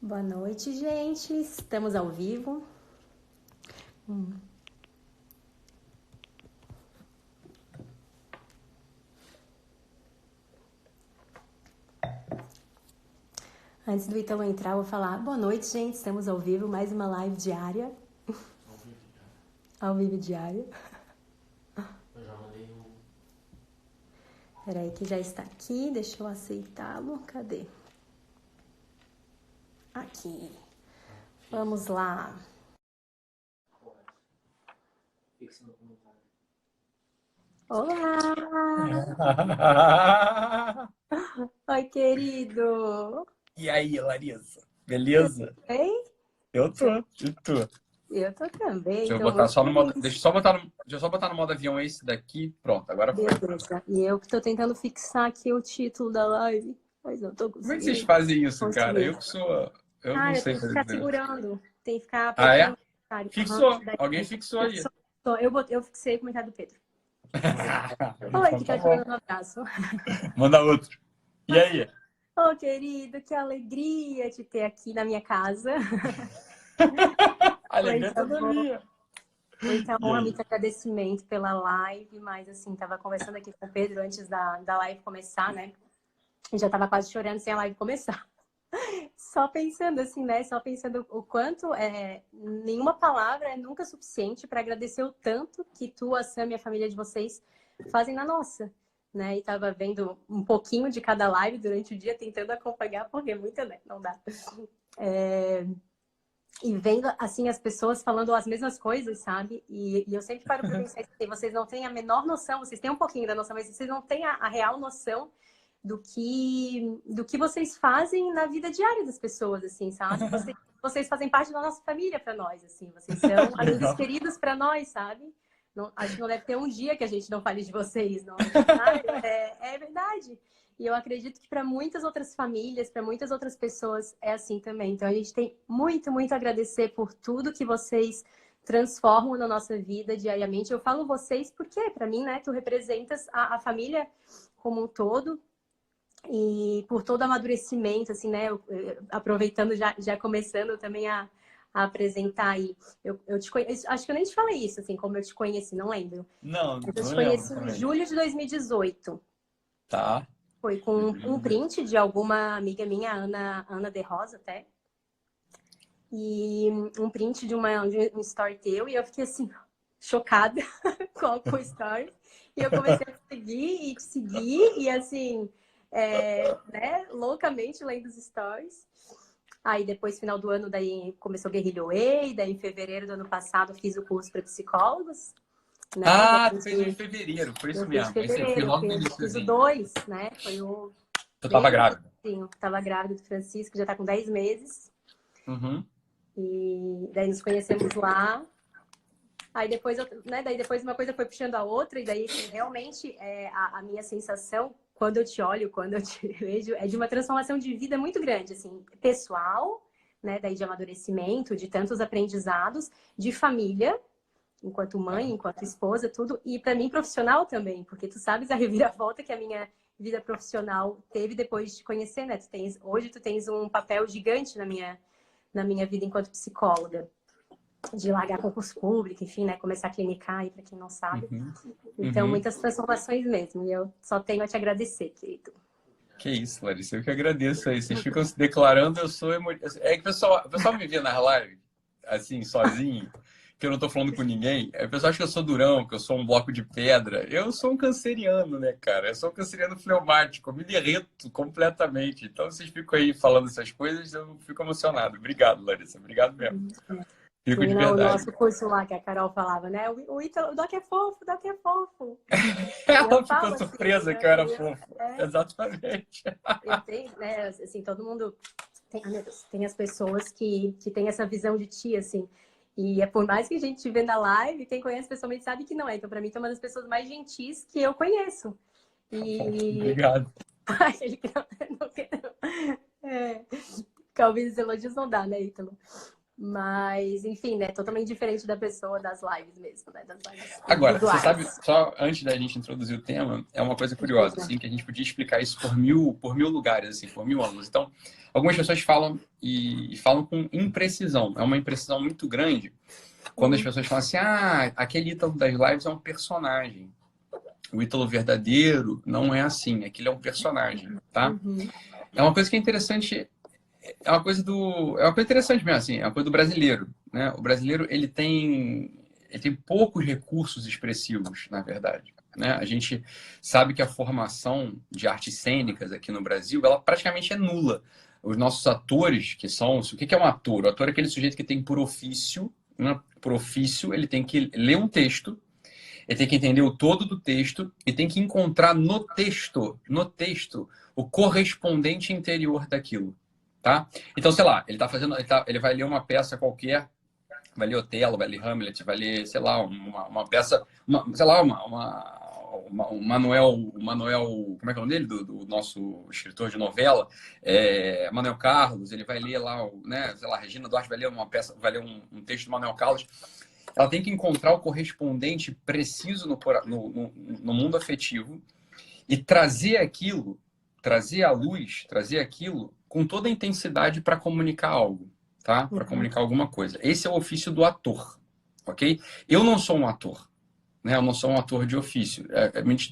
Boa noite, gente. Estamos ao vivo. Antes do Ítalo entrar, eu vou falar boa noite, gente. Estamos ao vivo, mais uma live diária. Ao vivo diário. Eu já mandei o... Peraí, que já está aqui. Deixa eu aceitá-lo. Cadê? Aqui. Vamos lá. Fixa no comentário. Olá! Oi, querido! E aí, Larissa? Beleza? Bem? Eu tô, e tu? Eu tô também, Deixa eu tô botar muito só no modo. feliz. Deixa eu só botar no modo avião esse daqui. Pronto, agora foi. Beleza. E eu que tô tentando fixar aqui o título da live, mas não tô Como é que vocês conseguindo. fazem isso, cara? Consegui. Eu que sou. Eu não Cara, sei tem que fazer ficar isso. segurando. Tem que ficar Ah, apertando é? o comentário. Fixou. Daí, Alguém fixou aí. eu fixei o comentário do Pedro. Oi, Então que tá tá te bom. mandando um abraço. Manda outro. E aí? Ô, querido, que alegria te ter aqui na minha casa. Alegria Coisa toda boa. minha. Muita E honra, aí? muito agradecimento pela live, mas assim, tava conversando aqui com o Pedro antes da live começar, né? Eu já tava quase chorando sem a live começar. Só pensando assim, né? Só pensando o quanto nenhuma palavra é nunca suficiente para agradecer o tanto que tu, a Sam e a família de vocês fazem na nossa, né? E tava vendo um pouquinho de cada live durante o dia, tentando acompanhar, porque muita, né? Não dá. E vendo, assim, as pessoas falando as mesmas coisas, sabe? E eu sempre paro para pensar que vocês não têm a menor noção, vocês têm um pouquinho da noção, mas vocês não têm a real noção do que vocês fazem na vida diária das pessoas, assim, sabe? Vocês fazem parte da nossa família para nós, assim. Vocês são Que amigos legal. queridos para nós, sabe? Não, acho que não deve ter um dia que a gente não fale de vocês, não. Ao contrário, é verdade. E eu acredito que para muitas outras famílias, para muitas outras pessoas, é assim também. Então a gente tem muito, muito a agradecer por tudo que vocês transformam na nossa vida diariamente. Eu falo vocês porque, para mim, né, tu representas a família como um todo e por todo o amadurecimento, assim, né? Aproveitando, já começando também a apresentar aí. Eu te conheço, acho que eu nem te falei isso, assim, como eu te conheci, não lembro. Não, Mas eu não te lembro conheci em também. julho de 2018. Tá. Foi com um print de alguma amiga minha, Ana De Rosa, até. E um print de um story teu. E eu fiquei assim, chocada com o story. E eu comecei a te seguir e te seguir. E assim, né, loucamente lendo os stories. Aí depois, final do ano, daí começou Guerrilha Way. Daí em fevereiro do ano passado fiz o curso para psicólogos. Né? Ah, tu fez em fevereiro, foi isso Eu fiz em mesmo. Esse aí foi fevereiro, logo no fiz o iníciozinho. 2, né? Foi o Tu tava bem grávida. assim, tava grávida do Francisco, já tá com 10 meses. Uhum. E daí nos conhecemos lá. Aí depois, né, daí depois uma coisa foi puxando a outra, e daí assim, realmente a minha sensação, quando eu te olho, quando eu te vejo, é de uma transformação de vida muito grande, assim, pessoal, né, daí de amadurecimento, de tantos aprendizados, de família, enquanto mãe, enquanto esposa, tudo, e para mim profissional também, porque tu sabes a reviravolta que a minha vida profissional teve depois de te conhecer, né? Hoje tu tens um papel gigante na minha vida enquanto psicóloga, de largar concurso público, enfim, né? Começar a clinicar aí, para quem não sabe. Uhum. Então, Uhum. muitas transformações mesmo, e eu só tenho a te agradecer, querido. Que isso, Larissa, eu que agradeço aí. Vocês ficam se declarando, eu sou É que o pessoal me vê nas lives, assim, sozinho, que eu não tô falando com ninguém. Aí o pessoal acha que eu sou durão, que eu sou um bloco de pedra. Eu sou um canceriano, né, cara? Eu sou um canceriano fleumático, eu me derreto completamente. Então, vocês ficam aí falando essas coisas, eu fico emocionado. Obrigado, Larissa, obrigado mesmo. Fico de Menina, o verdade. nosso curso lá, que a Carol falava, né? O Doc é fofo, o Doc é fofo. E eu Ela ficou falo assim, surpresa que eu era fofo. é, Exatamente. eu tenho, né, assim, todo mundo tem, ai, meu Deus, tem as pessoas que têm essa visão de ti, assim, e é por mais que a gente te vê na live, quem conhece pessoalmente sabe que não é. Então, pra mim, tu é uma das pessoas mais gentis que eu conheço. Tá bom, E obrigado. aquele que não quer, não. Calvin, os elogios não dá, né, Ítalo? Mas, enfim, né? Totalmente diferente da pessoa das lives mesmo, né? Das lives Agora, você individuais. sabe, só antes da gente introduzir o tema, é uma coisa curiosa, assim, que a gente podia explicar isso por mil lugares, assim, por mil ângulos. Então, algumas pessoas falam e falam com imprecisão. É uma imprecisão muito grande quando as pessoas falam assim, aquele Ítalo das lives é um personagem. O Ítalo verdadeiro não é assim, aquele é um personagem, tá? Uhum. É uma coisa que é interessante, é uma coisa interessante mesmo, assim, é uma coisa do brasileiro, né? O brasileiro, ele tem poucos recursos expressivos, na verdade, né? A gente sabe que a formação de artes cênicas aqui no Brasil, ela praticamente é nula. Os nossos atores, que são... O que é um ator? O ator é aquele sujeito que tem por ofício, né? Por ofício, ele tem que ler um texto, ele tem que entender o todo do texto e tem que encontrar no texto, o correspondente interior daquilo, tá? Então, sei lá, ele vai ler uma peça qualquer, vai ler Otelo, vai ler Hamlet, vai ler, sei lá, uma peça, sei lá, o Manuel, como é que é o nome dele? Do nosso escritor de novela, Manuel Carlos, ele vai ler lá, né, sei lá, Regina Duarte vai ler uma peça, vai ler um texto do Manuel Carlos. Ela tem que encontrar o correspondente preciso no mundo afetivo e trazer aquilo, trazer à luz, trazer aquilo com toda a intensidade para comunicar algo, tá? Para comunicar alguma coisa. Esse é o ofício do ator, ok? Eu não sou um ator, né? Eu não sou um ator de ofício.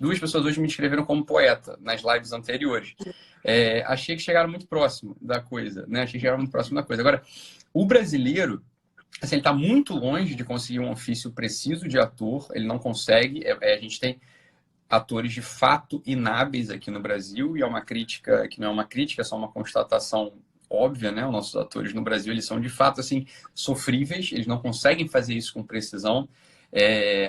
Duas pessoas hoje me descreveram como poeta nas lives anteriores. Achei que chegaram muito próximo da coisa, né? Achei que chegaram muito próximo da coisa. Agora, o brasileiro, assim, ele está muito longe de conseguir um ofício preciso de ator, ele não consegue. A gente tem atores de fato inábeis aqui no Brasil, e é uma crítica que não é uma crítica, é só uma constatação óbvia, né? Os nossos atores no Brasil, eles são de fato assim sofríveis, eles não conseguem fazer isso com precisão.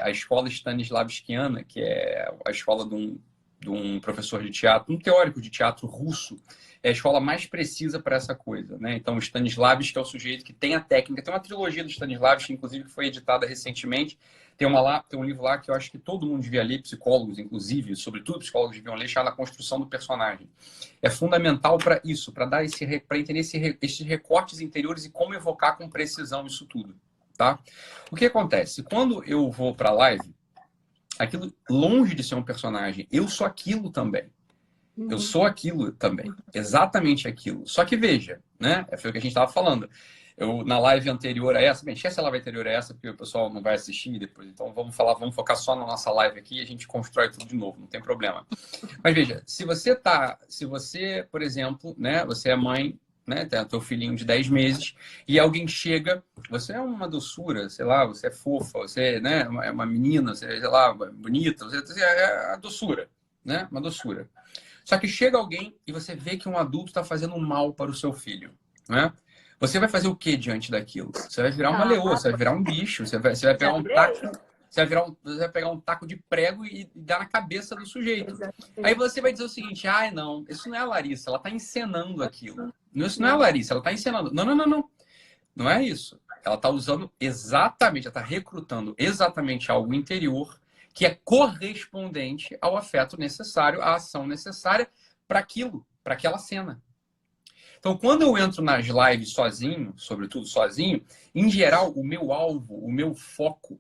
A escola Stanislavskiana, que é a escola de um professor de teatro, um teórico de teatro russo, é a escola mais precisa para essa coisa, né? Então, o Stanislavski é o sujeito que tem a técnica. Tem uma trilogia do Stanislavski, inclusive, que foi editada recentemente. Tem um livro lá que eu acho que todo mundo devia ler, psicólogos, inclusive, sobretudo psicólogos deviam ler, chamado A Construção do Personagem. É fundamental para isso, para entender esses recortes interiores e como evocar com precisão isso tudo, tá? O que acontece? Quando eu vou para a live, aquilo, longe de ser um personagem, eu sou aquilo também. Eu sou aquilo também. Exatamente aquilo. Só que veja, né? Foi o que a gente estava falando. Na live anterior a essa, esquece a live anterior a essa, porque o pessoal não vai assistir depois. Então vamos focar só na nossa live aqui e a gente constrói tudo de novo, não tem problema. Mas veja, se você, por exemplo, né, você é mãe, né, tem teu filhinho de 10 meses, e alguém chega, você é uma doçura, sei lá, você é fofa, você, né, é uma menina, você, sei lá, bonita, você é a doçura, né, uma doçura. Só que chega alguém e você vê que um adulto está fazendo mal para o seu filho, né? Você vai fazer o que diante daquilo? Você vai virar uma leoa, você vai virar um bicho, você vai pegar um taco, você vai pegar um taco de prego e dar na cabeça do sujeito. Aí você vai dizer o seguinte: não, isso não é a Larissa, ela está encenando aquilo. Isso não é a Larissa, ela está encenando. Não. Não é isso. Ela está usando exatamente, ela está recrutando exatamente algo interior que é correspondente ao afeto necessário, à ação necessária para aquilo, para aquela cena. Então, quando eu entro nas lives sozinho, sobretudo sozinho, em geral, o meu alvo e meu foco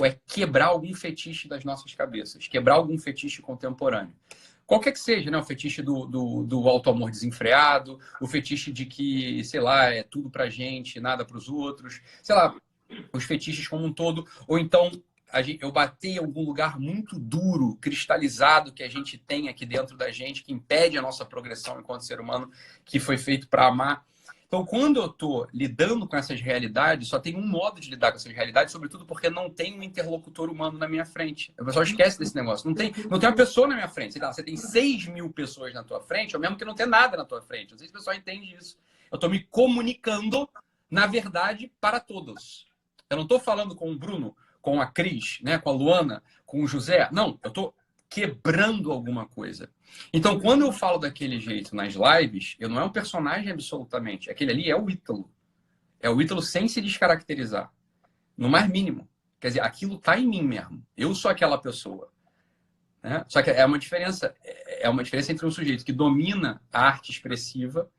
é quebrar algum fetiche das nossas cabeças, quebrar algum fetiche contemporâneo. Qualquer que seja, né? O fetiche do auto-amor desenfreado, o fetiche de que, sei lá, é tudo pra gente, nada pros outros, sei lá, os fetiches como um todo, ou então eu bater em algum lugar muito duro, cristalizado que a gente tem aqui dentro da gente, que impede a nossa progressão enquanto ser humano, que foi feito para amar. Então, quando eu estou lidando com essas realidades, só tem um modo de lidar com essas realidades, sobretudo porque não tem um interlocutor humano na minha frente. O pessoal esquece desse negócio. Não tem uma pessoa na minha frente. Você tem 6.000 pessoas na tua frente, ou mesmo que não tem nada na tua frente. Não sei se o pessoal entende isso. Eu estou me comunicando, na verdade, para todos. Eu não estou falando com o Bruno, com a Cris, né, com a Luana, com o José. Não, eu estou quebrando alguma coisa. Então, quando eu falo daquele jeito nas lives, eu não é um personagem absolutamente. Aquele ali é o Ítalo. É o Ítalo sem se descaracterizar. No mais mínimo. Quer dizer, aquilo está em mim mesmo. Eu sou aquela pessoa. Né? Só que é uma diferença entre um sujeito que domina a arte expressiva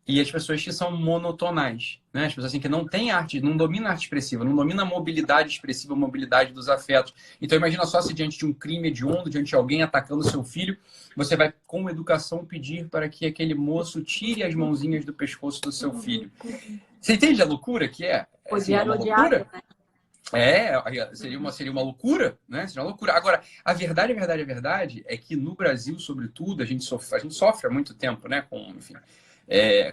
e as pessoas que são monotonais, né? As pessoas assim, que não têm arte, não dominam a arte expressiva, não dominam a mobilidade expressiva, a mobilidade dos afetos. Então, imagina só se diante de um crime hediondo, diante de alguém atacando seu filho, você vai, com educação, pedir para que aquele moço tire as mãozinhas do pescoço do seu filho. Você entende a loucura que é? Assim, é uma loucura? Né? Seria uma loucura, né? Seria uma loucura. Agora, a verdade é que no Brasil, sobretudo, a gente sofre há muito tempo, né? Com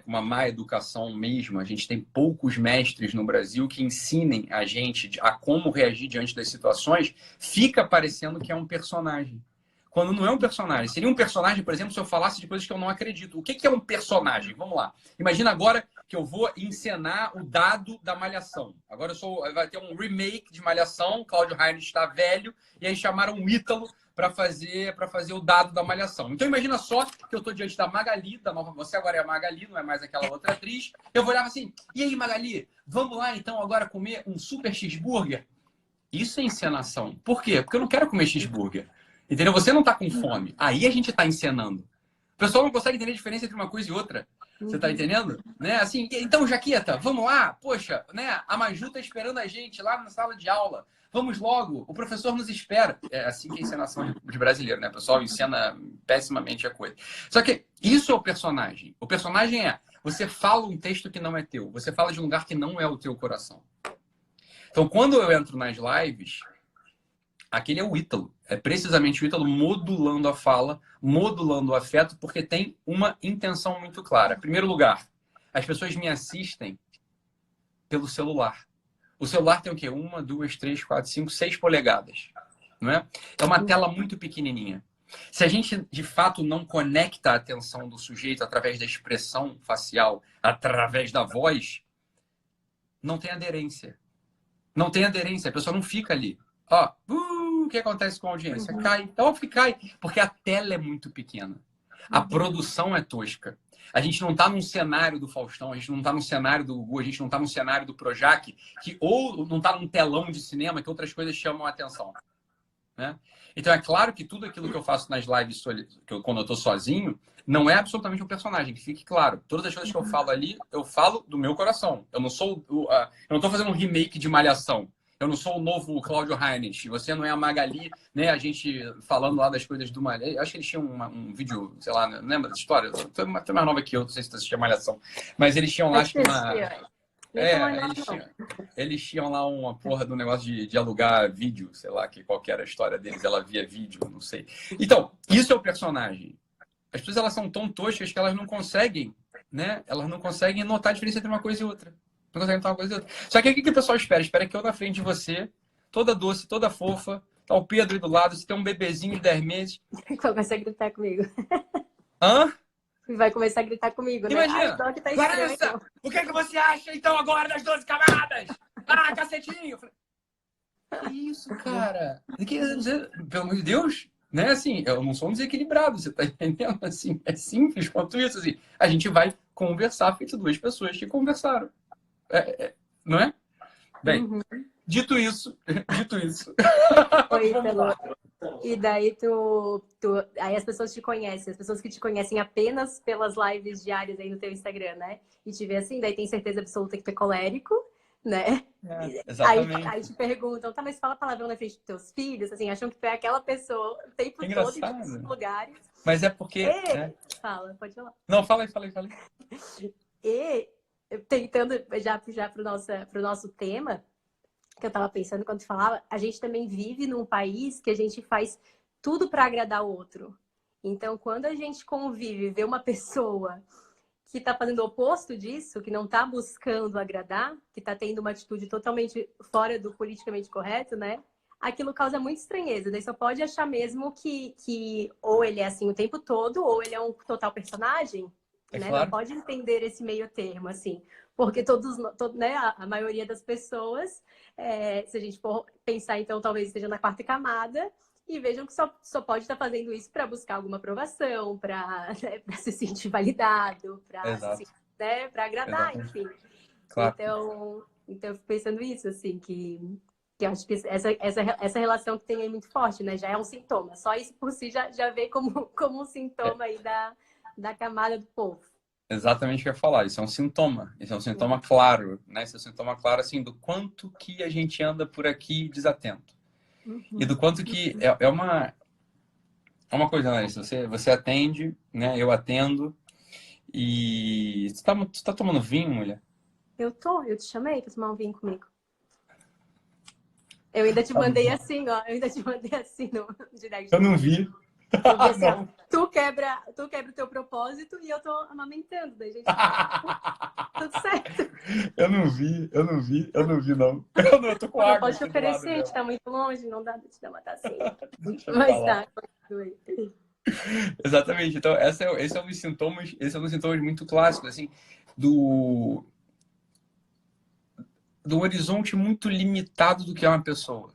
uma má educação mesmo. A gente tem poucos mestres no Brasil que ensinem a gente a como reagir diante das situações. Fica parecendo que é um personagem. Quando não é um personagem. Seria um personagem, por exemplo, se eu falasse de coisas que eu não acredito. O que é um personagem? Vamos lá. Imagina agora que eu vou encenar o Dado da Malhação. Agora vai ter um remake de Malhação, Cláudio Rainer está velho, e aí chamaram o Ítalo para fazer o Dado da Malhação. Então imagina só que eu estou diante da Magali, da nova, você agora é a Magali, não é mais aquela outra atriz. Eu vou olhar assim, e aí Magali, vamos lá então agora comer um super cheeseburger? Isso é encenação. Por quê? Porque eu não quero comer cheeseburger. Entendeu? Você não está com fome. Aí a gente está encenando. O pessoal não consegue entender a diferença entre uma coisa e outra. Você está entendendo? Né? Assim, então, Jaqueta, vamos lá. Poxa, né? A Maju está esperando a gente lá na sala de aula. Vamos logo. O professor nos espera. É assim que é a encenação de brasileiro, né? O pessoal encena pessimamente a coisa. Só que isso é o personagem. O personagem é, você fala um texto que não é teu. Você fala de um lugar que não é o teu coração. Então, quando eu entro nas lives... Aquele é o Ítalo. É precisamente o Ítalo modulando a fala, modulando o afeto, porque tem uma intenção muito clara. Em primeiro lugar, as pessoas me assistem pelo celular. O celular tem o quê? 1, 2, 3, 4, 5, 6 polegadas. Não é? É uma tela muito pequenininha. Se a gente, de fato, não conecta a atenção do sujeito através da expressão facial, através da voz, não tem aderência. Não tem aderência. A pessoa não fica ali. Ó, o que acontece com a audiência? Cai. Então, óbvio que cai, porque a tela é muito pequena. A produção é tosca. A gente não está num cenário do Faustão, a gente não está num cenário do Gugu, a gente não está num cenário do Projac, ou não está num telão de cinema que outras coisas chamam a atenção. Né? Então, é claro que tudo aquilo que eu faço nas lives, quando eu estou sozinho, não é absolutamente um personagem, que fique claro. Todas as coisas que eu falo ali, eu falo do meu coração. Eu não estou fazendo um remake de Malhação. Eu não sou o novo Cláudio Heinrich. Você não é a Magali, né? A gente falando lá das coisas do Malhação. Acho que eles tinham um vídeo, sei lá, lembra dessa história? Tu é mais nova que eu, não sei se tu assistia Malhação. Mas eles tinham lá, acho que eles tinham lá uma porra do negócio de alugar vídeo, sei lá, que qual que era a história deles. Ela via vídeo, não sei. Então, isso é o personagem. As pessoas, elas são tão toscas que elas não conseguem, né? Elas não conseguem notar a diferença entre uma coisa e outra. Não consegue notar uma coisa e outra. Só que o que o pessoal espera? Espera que eu na frente de você, toda doce, toda fofa, tá o Pedro aí do lado, você tem um bebezinho de 10 meses. Vai começar a gritar comigo. Hã? Vai começar a gritar comigo, né? Imagina! Ai, que tá Clarissa, o que você acha então agora das 12 camadas? Ah, cacetinho! Que isso, cara? Pelo amor de Deus, né? Assim, eu não sou um desequilibrado, você tá entendendo? Assim, é simples quanto isso. Assim, a gente vai conversar feito duas pessoas que conversaram. Não é? Bem, dito isso. Oi, e daí aí as pessoas te conhecem, as pessoas que te conhecem apenas pelas lives diárias aí no teu Instagram, né? E te vê assim, daí tem certeza absoluta que tu é colérico, né? Exatamente. Aí te perguntam, tá, mas fala palavrão na frente dos teus filhos, assim, acham que tu é aquela pessoa o tempo todo em todos os lugares. Mas é porque... Fala, pode falar. Não, fala aí. E tentando já pro nosso tema, que eu tava pensando quando tu falava, a gente também vive num país que a gente faz tudo para agradar o outro. Então, quando a gente convive, vê uma pessoa que está fazendo o oposto disso, que não está buscando agradar, que está tendo uma atitude totalmente fora do politicamente correto, né? Aquilo causa muita estranheza. Daí só pode achar mesmo que ou ele é assim o tempo todo, ou ele é um total personagem, né? Claro. Não pode entender esse meio termo, assim. Porque né, a maioria das pessoas, se a gente for pensar, então, talvez esteja na quarta camada, e vejam que só pode estar fazendo isso para buscar alguma aprovação, para se sentir validado, para agradar, enfim. Claro. Então, eu fico pensando isso, assim, que eu acho que essa relação que tem aí muito forte, né? Já é um sintoma. Só isso por si já vê como um sintoma aí da camada do povo. Exatamente o que eu ia falar. Isso é um sintoma. Isso é um sintoma claro, né? Isso é um sintoma claro, assim, do quanto que a gente anda por aqui desatento. E do quanto que é uma coisa, Larissa. Você atende, né? Eu atendo. E você tá tomando vinho, mulher? Eu te chamei pra tomar um vinho comigo. Eu ainda te mandei assim, ó. Eu ainda te mandei assim no direct. Eu não vi. Eu vi assim, ó, tu quebra o teu propósito e eu tô amamentando. Daí, gente, tudo certo. Eu não vi, não. Eu tô com Não água pode te aqui do lado oferecer, dela. te tá muito longe, não dá pra te dar uma tacinha. Deixa eu Mas falar. tá, continue. Exatamente. Então, esse é um dos sintomas muito clássicos, assim, do horizonte muito limitado do que é uma pessoa,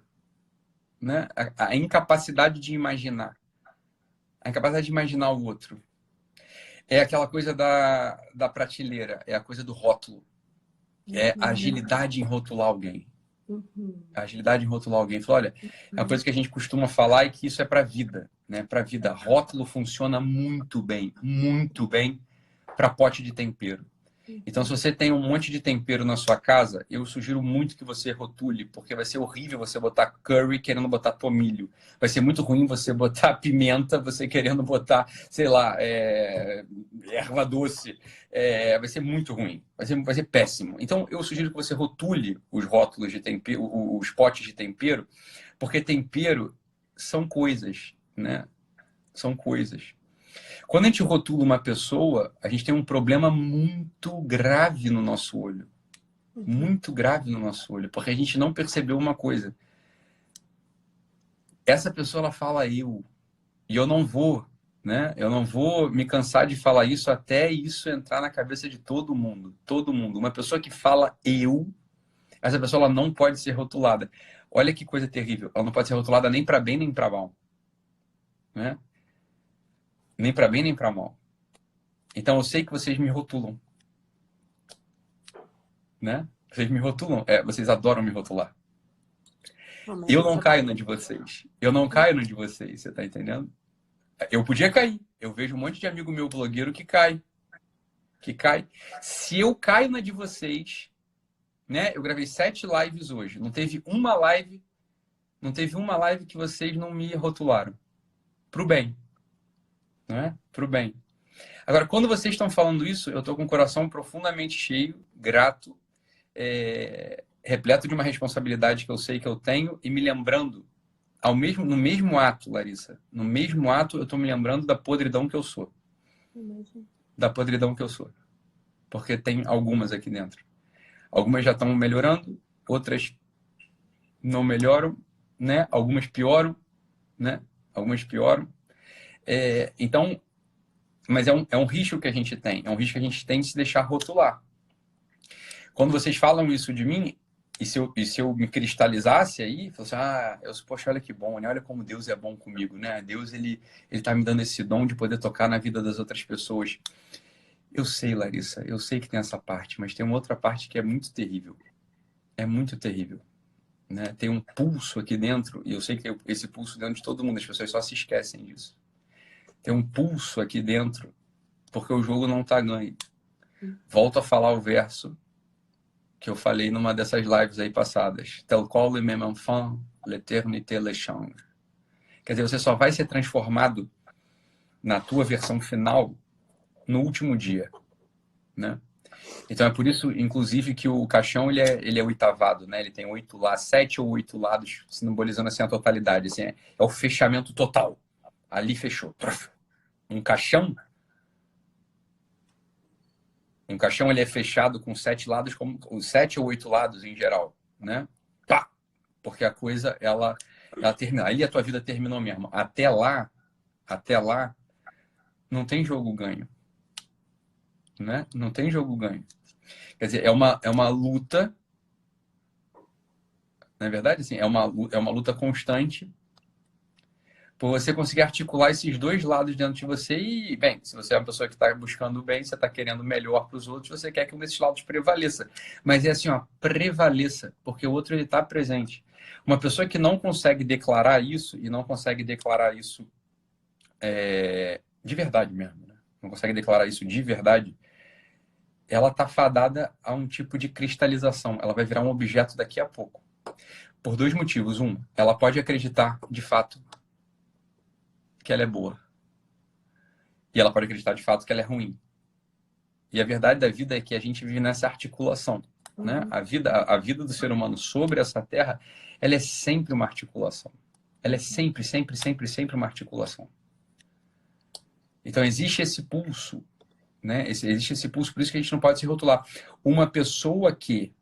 né? A incapacidade de imaginar. A incapacidade de imaginar o outro. É aquela coisa da prateleira, é a coisa do rótulo. É a agilidade em rotular alguém. A agilidade em rotular alguém. Fala, olha, é uma coisa que a gente costuma falar e que isso é para a vida, né? Para a vida. Rótulo funciona muito bem para pote de tempero. Então, se você tem um monte de tempero na sua casa, eu sugiro muito que você rotule, porque vai ser horrível você botar curry querendo botar tomilho. Vai ser muito ruim você botar pimenta, você querendo botar, sei lá, erva doce. Vai ser muito ruim. Vai ser péssimo. Então, eu sugiro que você rotule os rótulos de tempero, os potes de tempero, porque tempero são coisas, né? São coisas. Quando a gente rotula uma pessoa, a gente tem um problema muito grave no nosso olho. Muito grave no nosso olho, porque a gente não percebeu uma coisa. Essa pessoa, ela fala eu. E eu não vou, né? Eu não vou me cansar de falar isso até isso entrar na cabeça de todo mundo. Todo mundo. Uma pessoa que fala eu, essa pessoa, ela não pode ser rotulada. Olha que coisa terrível. Ela não pode ser rotulada nem para bem, nem para mal. Né? Nem para bem, nem para mal. Então, eu sei que vocês me rotulam. Né? Vocês me rotulam. Vocês adoram me rotular. Eu não caio na de vocês. Eu não caio na de vocês, você tá entendendo? Eu podia cair. Eu vejo um monte de amigo meu blogueiro que cai. Que cai. Se eu caio na de vocês, né? Eu gravei 7 lives hoje. Não teve uma live que vocês não me rotularam. Pro bem. Né? Pro bem. Agora, quando vocês estão falando isso, eu tô com o coração profundamente cheio, grato, repleto de uma responsabilidade que eu sei que eu tenho e me lembrando, no mesmo ato, Larissa, no mesmo ato eu tô me lembrando da podridão que eu sou. Da podridão que eu sou. Porque tem algumas aqui dentro. Algumas já estão melhorando, outras não melhoram, né? Algumas pioram, né? Algumas pioram. Então, mas é um risco que a gente tem. É um risco que a gente tem de se deixar rotular. Quando vocês falam isso de mim, e se eu me cristalizasse aí, falasse, poxa, olha que bom, né? Olha como Deus é bom comigo, né? Deus, ele tá me dando esse dom de poder tocar na vida das outras pessoas. Eu sei, Larissa, eu sei que tem essa parte, mas tem uma outra parte que é muito terrível. É muito terrível. Né? Tem um pulso aqui dentro, e eu sei que tem esse pulso dentro de todo mundo, as pessoas só se esquecem disso. Tem um pulso aqui dentro, porque o jogo não tá ganho. Volto a falar o verso que eu falei numa dessas lives aí passadas. Tel qual le même enfant, l'éternité le change. Quer dizer, você só vai ser transformado na tua versão final no último dia, né? Então é por isso, inclusive, que o caixão ele é oitavado, né? Ele tem 7 ou 8 lados, simbolizando assim a totalidade. Assim, é o fechamento total. Ali fechou. Um caixão ele é fechado com 7 lados, como 7 ou 8 lados em geral, né? Pá! Porque a coisa ela termina. Ali a tua vida terminou mesmo. Até lá, não tem jogo ganho, né? Não tem jogo ganho. Quer dizer, é uma luta, na verdade, assim, é uma luta constante por você conseguir articular esses dois lados dentro de você e, bem, se você é uma pessoa que está buscando o bem, você está querendo o melhor para os outros, você quer que um desses lados prevaleça. Mas é assim, ó, prevaleça, porque o outro ele está presente. Uma pessoa que não consegue declarar isso, e não consegue declarar isso de verdade mesmo, né? Não consegue declarar isso de verdade, ela está fadada a um tipo de cristalização. Ela vai virar um objeto daqui a pouco. Por dois motivos. Um, ela pode acreditar, de fato, que ela é boa. E ela pode acreditar, de fato, que ela é ruim. E a verdade da vida é que a gente vive nessa articulação, né? A vida do ser humano sobre essa terra, ela é sempre uma articulação. Ela é sempre, sempre, sempre, sempre uma articulação. Então, existe esse pulso, né? Existe esse pulso, por isso que a gente não pode se rotular. Uma pessoa que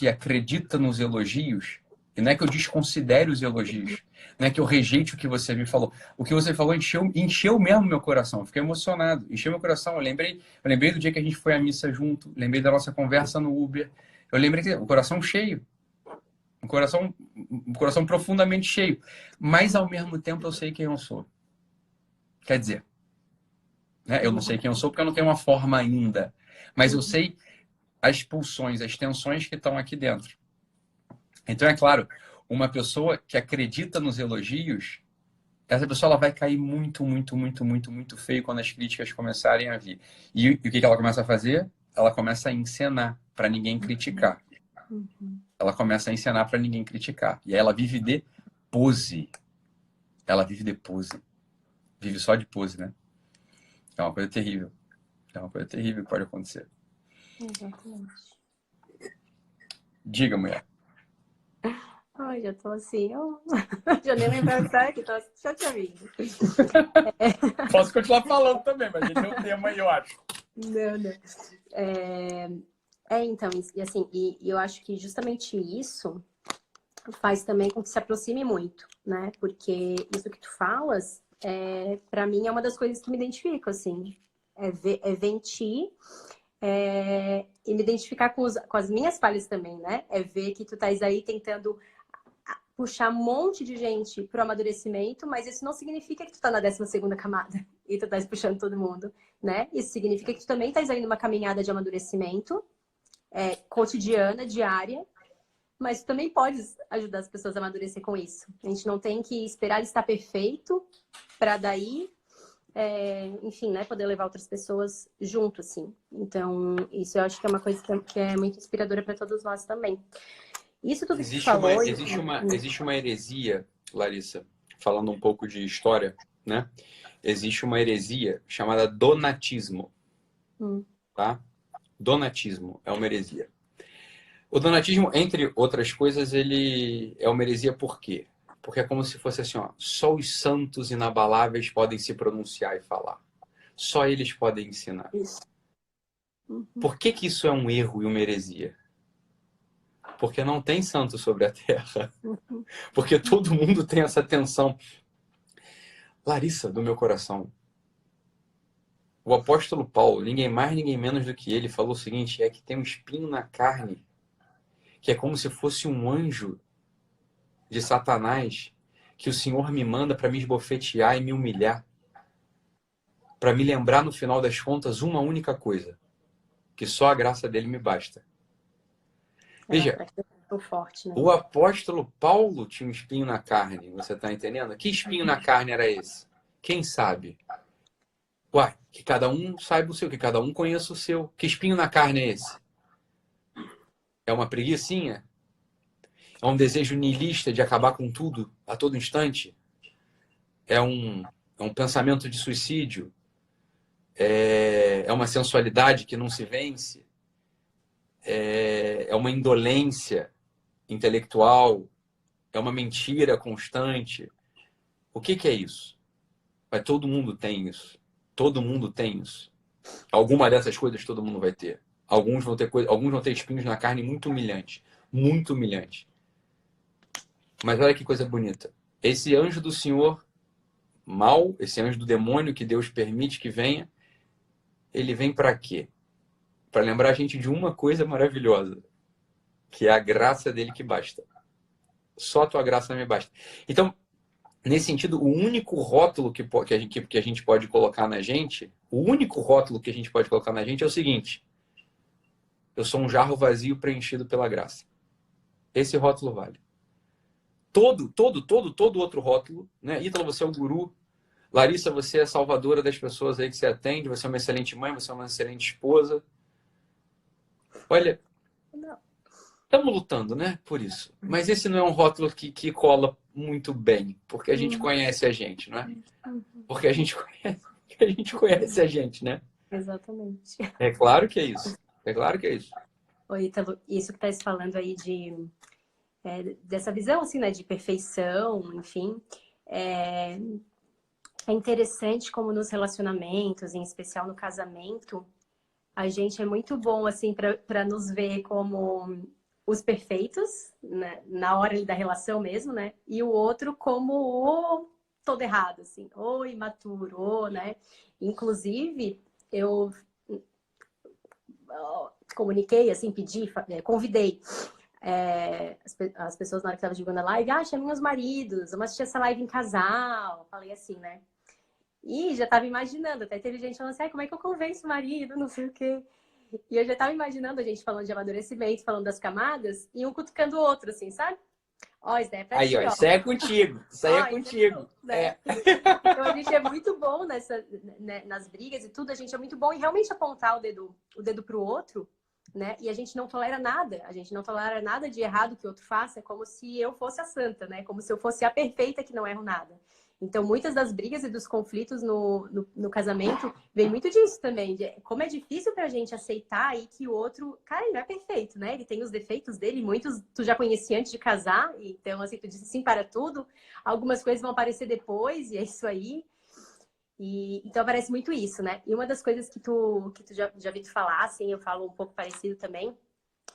acredita nos elogios, e não é que eu desconsidere os elogios, não é que eu rejeite o que você me falou. O que você falou encheu mesmo meu coração. Eu fiquei emocionado. Encheu meu coração. Eu lembrei do dia que a gente foi à missa junto. Lembrei da nossa conversa no Uber. Eu lembrei que o coração cheio. Um coração profundamente cheio. Mas, ao mesmo tempo, eu sei quem eu sou. Quer dizer, né? Eu não sei quem eu sou porque eu não tenho uma forma ainda. Mas eu sei as pulsões, as tensões que estão aqui dentro. Então, é claro, uma pessoa que acredita nos elogios, essa pessoa ela vai cair muito, muito, muito, muito, muito feio quando as críticas começarem a vir. E o que ela começa a fazer? Ela começa a encenar para ninguém criticar. Ela começa a encenar para ninguém criticar. E aí ela vive de pose. Ela vive de pose. Vive só de pose, né? É uma coisa terrível. É uma coisa terrível que pode acontecer. Exatamente. Diga, mulher. Ai, já tô assim, já nem lembro o que tá aqui, já tinha vindo. Posso continuar falando também, mas a gente tem um tema aí, eu acho. Não. Então, e assim, e eu acho que justamente isso faz também com que se aproxime muito, né? Porque isso que tu falas, para mim, é uma das coisas que me identifico, assim. É ver em ti e me identificar com as minhas falhas também, né? É ver que tu estás aí tentando puxar um monte de gente pro amadurecimento, mas isso não significa que tu tá na 12ª camada e tu estás puxando todo mundo, né? Isso significa que tu também estás aí numa caminhada de amadurecimento cotidiana, diária, mas tu também podes ajudar as pessoas a amadurecer com isso. A gente não tem que esperar estar perfeito para daí, enfim, né, poder levar outras pessoas junto, assim. Então, isso eu acho que é uma coisa que é muito inspiradora para todos nós também. Isso tudo que tu falou... Existe uma heresia, Larissa, falando um pouco de história, né? Existe uma heresia chamada donatismo, tá? Donatismo é uma heresia. O donatismo, entre outras coisas, ele é uma heresia por quê? Porque é como se fosse assim, ó, só os santos inabaláveis podem se pronunciar e falar. Só eles podem ensinar. Isso. Por que isso é um erro e uma heresia? Porque não tem santo sobre a terra. Porque todo mundo tem essa tensão. Larissa, do meu coração, o apóstolo Paulo, ninguém mais, ninguém menos do que ele, falou o seguinte, que tem um espinho na carne, que é como se fosse um anjo de Satanás, que o Senhor me manda para me esbofetear e me humilhar, para me lembrar, no final das contas, uma única coisa, que só a graça dele me basta. Veja, forte, né? o apóstolo Paulo tinha um espinho na carne, você está entendendo? Que espinho na carne era esse? Quem sabe? Uai, que cada um saiba o seu, que cada um conheça o seu. Que espinho na carne é esse? É uma preguicinha? É um desejo niilista de acabar com tudo a todo instante? É um pensamento de suicídio? É uma sensualidade que não se vence? É uma indolência intelectual? É uma mentira constante? O que é isso? Mas todo mundo tem isso. Todo mundo tem isso. Alguma dessas coisas todo mundo vai ter. Alguns vão ter espinhos na carne muito humilhantes. Muito humilhantes. Mas olha que coisa bonita. Esse anjo do Senhor mal, esse anjo do demônio que Deus permite que venha, ele vem para quê? Para lembrar a gente de uma coisa maravilhosa, que é a graça dele que basta. Só a tua graça me basta. Então, nesse sentido, o único rótulo que a gente pode colocar na gente, o único rótulo que a gente pode colocar na gente é o seguinte: eu sou um jarro vazio preenchido pela graça. Esse rótulo vale. Todo outro rótulo, né? Ítalo, você é o guru. Larissa, você é salvadora das pessoas aí que você atende, você é uma excelente mãe, você é uma excelente esposa. Olha, estamos lutando, né, por isso. Mas esse não é um rótulo que cola muito bem, porque a gente conhece a gente, não é? Porque a gente conhece a gente, né? Exatamente. É claro que é isso. É claro que é isso. Oi, Ítalo, isso que tá se falando aí dessa visão, assim, né, de perfeição, enfim, é interessante como nos relacionamentos, em especial no casamento, a gente é muito bom, assim, para nos ver como os perfeitos, né, na hora ali da relação mesmo, né? E o outro como o todo errado, assim, ou imaturo, ou, né? Inclusive, eu comuniquei, assim, pedi, convidei as pessoas na hora que estavam divulgando a live, chamem meus maridos, vamos assistir essa live em casal. Falei assim, né? E já tava imaginando, até teve gente falando assim, como é que eu convenço o marido, não sei o quê. E eu já tava imaginando a gente falando de amadurecimento, falando das camadas, e um cutucando o outro, assim, sabe? Ó, isso daí é pra Aí, ti, ó, ó. isso aí é contigo. Isso aí é contigo. Entendeu, né? Então a gente é muito bom né, nas brigas e tudo, a gente é muito bom em realmente apontar o dedo pro outro, né? E a gente não tolera nada, a gente não tolera nada de errado que o outro faça, é como se eu fosse a santa, né? Como se eu fosse a perfeita que não erro nada. Então, muitas das brigas e dos conflitos no casamento vem muito disso também. Como é difícil pra gente aceitar aí que o outro, cara, ele não é perfeito, né? Ele tem os defeitos dele, muitos tu já conhecia antes de casar, então, assim, tu disse sim para tudo. Algumas coisas vão aparecer depois, e é isso aí. Então, aparece muito isso, né? E uma das coisas que tu já vi tu falar, assim, eu falo um pouco parecido também.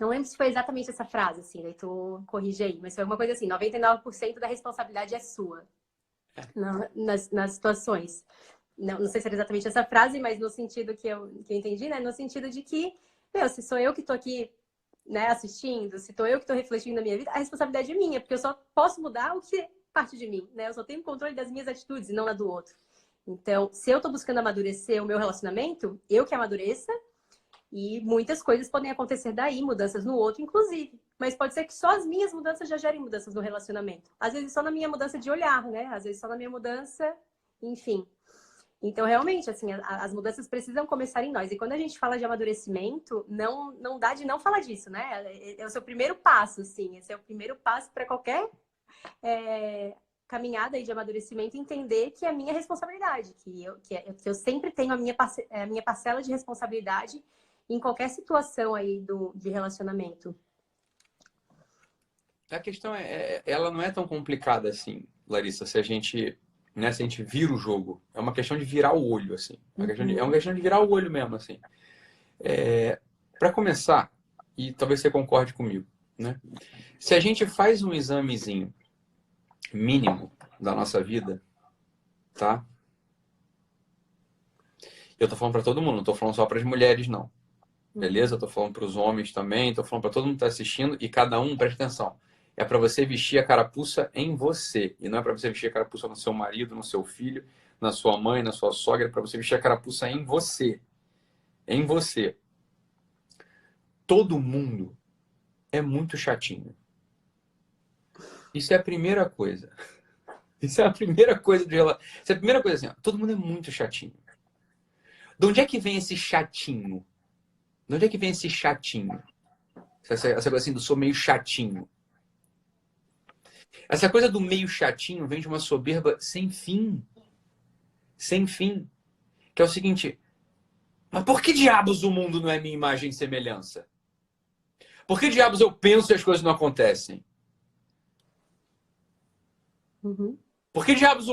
Não lembro se foi exatamente essa frase, assim, daí tu corrige aí, mas foi uma coisa assim, 99% da responsabilidade é sua. Nas situações. Não sei se era exatamente essa frase, mas no sentido que eu entendi, né? No sentido de que, se sou eu que estou aqui, né, assistindo, se sou eu que estou refletindo na minha vida, a responsabilidade é minha, porque eu só posso mudar o que parte de mim, né? Eu só tenho controle das minhas atitudes e não na do outro. Então, se eu estou buscando amadurecer o meu relacionamento, eu que amadureça, e muitas coisas podem acontecer daí, mudanças no outro, inclusive. Mas pode ser que só as minhas mudanças já gerem mudanças no relacionamento. Às vezes só na minha mudança de olhar, né? Às vezes só na minha mudança, enfim. Então, realmente, assim, as mudanças precisam começar em nós. E quando a gente fala de amadurecimento, não dá de não falar disso, né? É o seu primeiro passo, assim. Esse é o primeiro passo para qualquer caminhada aí de amadurecimento, entender que é a minha responsabilidade, que eu sempre tenho a minha parcela de responsabilidade em qualquer situação aí de relacionamento. A questão ela não é tão complicada assim, Larissa, se a gente vira o jogo. É uma questão de virar o olho, assim. É uma questão de virar o olho mesmo, assim. Para começar, e talvez você concorde comigo, né? Se a gente faz um examezinho mínimo da nossa vida, tá? Eu tô falando para todo mundo, não tô falando só para as mulheres, não. Beleza? Eu tô falando para os homens também, tô falando para todo mundo que tá assistindo e cada um, presta atenção. É para você vestir a carapuça em você. E não é para você vestir a carapuça no seu marido, no seu filho, na sua mãe, na sua sogra. É para você vestir a carapuça em você. Em você. Todo mundo é muito chatinho. Isso é a primeira coisa. Isso é a primeira coisa de relação. Isso é a primeira coisa assim, ó. Todo mundo é muito chatinho. De onde é que vem esse chatinho? De onde é que vem esse chatinho? Essa coisa assim do sou meio chatinho. Essa coisa do meio chatinho vem de uma soberba sem fim. Sem fim. Que é o seguinte, mas por que diabos o mundo não é minha imagem e semelhança? Por que diabos eu penso e as coisas não acontecem? Por que diabos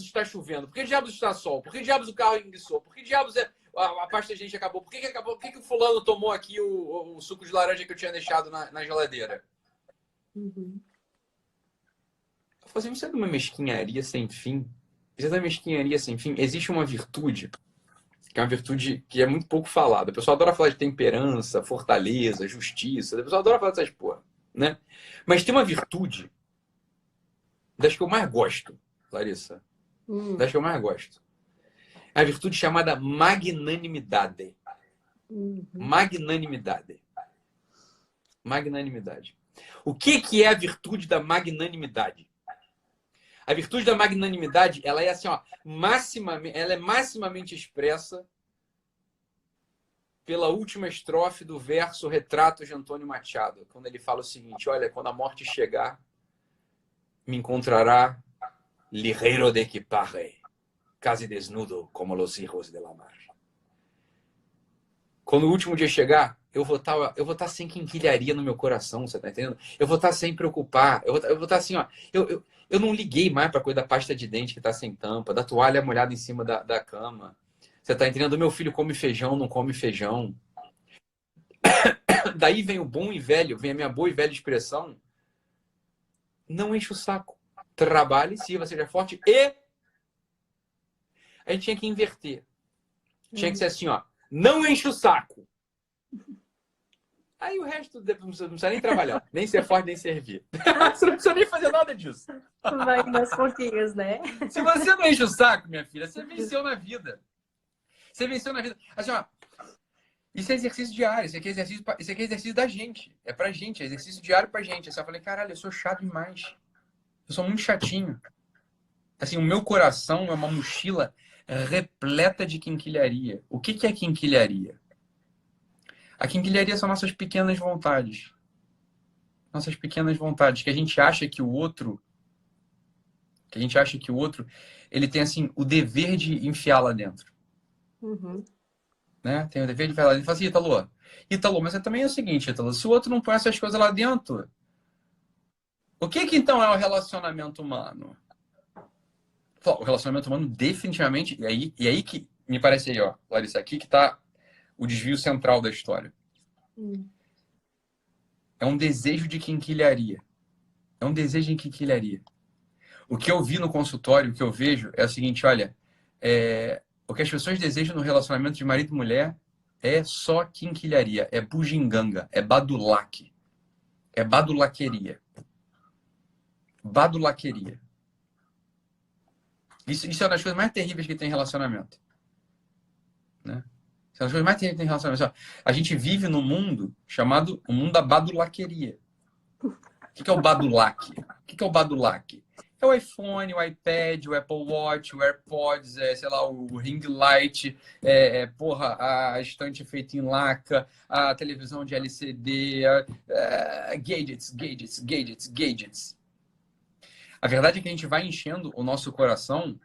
está chovendo? Por que diabos está sol? Por que diabos o carro enguiçou? Por que diabos a pasta de gente acabou? Por que acabou? Por que o fulano tomou aqui o suco de laranja que eu tinha deixado na geladeira? Eu falei assim, isso é de uma mesquinharia sem fim. Isso é de uma mesquinharia sem fim. Existe uma virtude, que é uma virtude que é muito pouco falada. O pessoal adora falar de temperança, fortaleza, justiça. O pessoal adora falar dessas porra, né? Mas tem uma virtude das que eu mais gosto, Larissa. Das que eu mais gosto. É a virtude chamada magnanimidade. Magnanimidade. Magnanimidade. O que é a virtude da magnanimidade? A virtude da magnanimidade, ela é assim, ó, ela é maximamente expressa pela última estrofe do verso Retrato de Antônio Machado, quando ele fala o seguinte: olha, quando a morte chegar, me encontrará ligero de equipaje, casi desnudo como los hijos de la mar. Quando o último dia chegar, eu vou estar sem quinquilharia no meu coração, você tá entendendo? Eu vou estar sem preocupar, eu vou estar assim, ó, eu não liguei mais para coisa da pasta de dente que tá sem tampa, da toalha molhada em cima da cama. Você tá entendendo? Meu filho come feijão, não come feijão. Daí vem o bom e velho, vem a minha boa e velha expressão: não enche o saco. Trabalhe, sirva, seja forte e... A gente tinha que inverter. Tinha que ser assim, ó, não enche o saco. Aí o resto não precisa nem trabalhar, nem ser forte, nem servir. Você não precisa nem fazer nada disso. Vai nas pouquinhos, né? Se você não enche o saco, minha filha, você venceu na vida. Você venceu na vida. Assim, ó, isso é exercício diário, isso aqui é exercício da gente. É pra gente, é exercício diário pra gente. Assim, eu falei, caralho, eu sou chato demais. Eu sou muito chatinho. Assim, o meu coração é uma mochila repleta de quinquilharia. O que é quinquilharia? A quinquilharia são nossas pequenas vontades. Nossas pequenas vontades, que a gente acha que o outro, ele tem, assim, o dever de enfiar lá dentro. Uhum. Né? Tem o dever de enfiar lá dentro. Fala assim, Ítalo, mas também é o seguinte, Ítalo, se o outro não põe essas coisas lá dentro, o que então é o relacionamento humano? O relacionamento humano definitivamente, e aí que me parece aí, ó, Larissa, aqui que tá o desvio central da história. É um desejo de quinquilharia. É um desejo de quinquilharia. O que eu vi no consultório, o que eu vejo é o seguinte, olha, o que as pessoas desejam no relacionamento de marido e mulher é só quinquilharia, é bugiganga, é badulaque, é badulaqueria. Badulaqueria. Isso é uma das coisas mais terríveis que tem em relacionamento. Né? Isso é uma das coisas mais terríveis que tem em relacionamento. A gente vive num mundo chamado o mundo da badulaqueria. O que é o badulaque? O que é o badulaque? É o iPhone, o iPad, o Apple Watch, o AirPods, sei lá, o ring light, a estante feita em laca, a televisão de LCD, gadgets. A verdade é que a gente vai enchendo o nosso coração,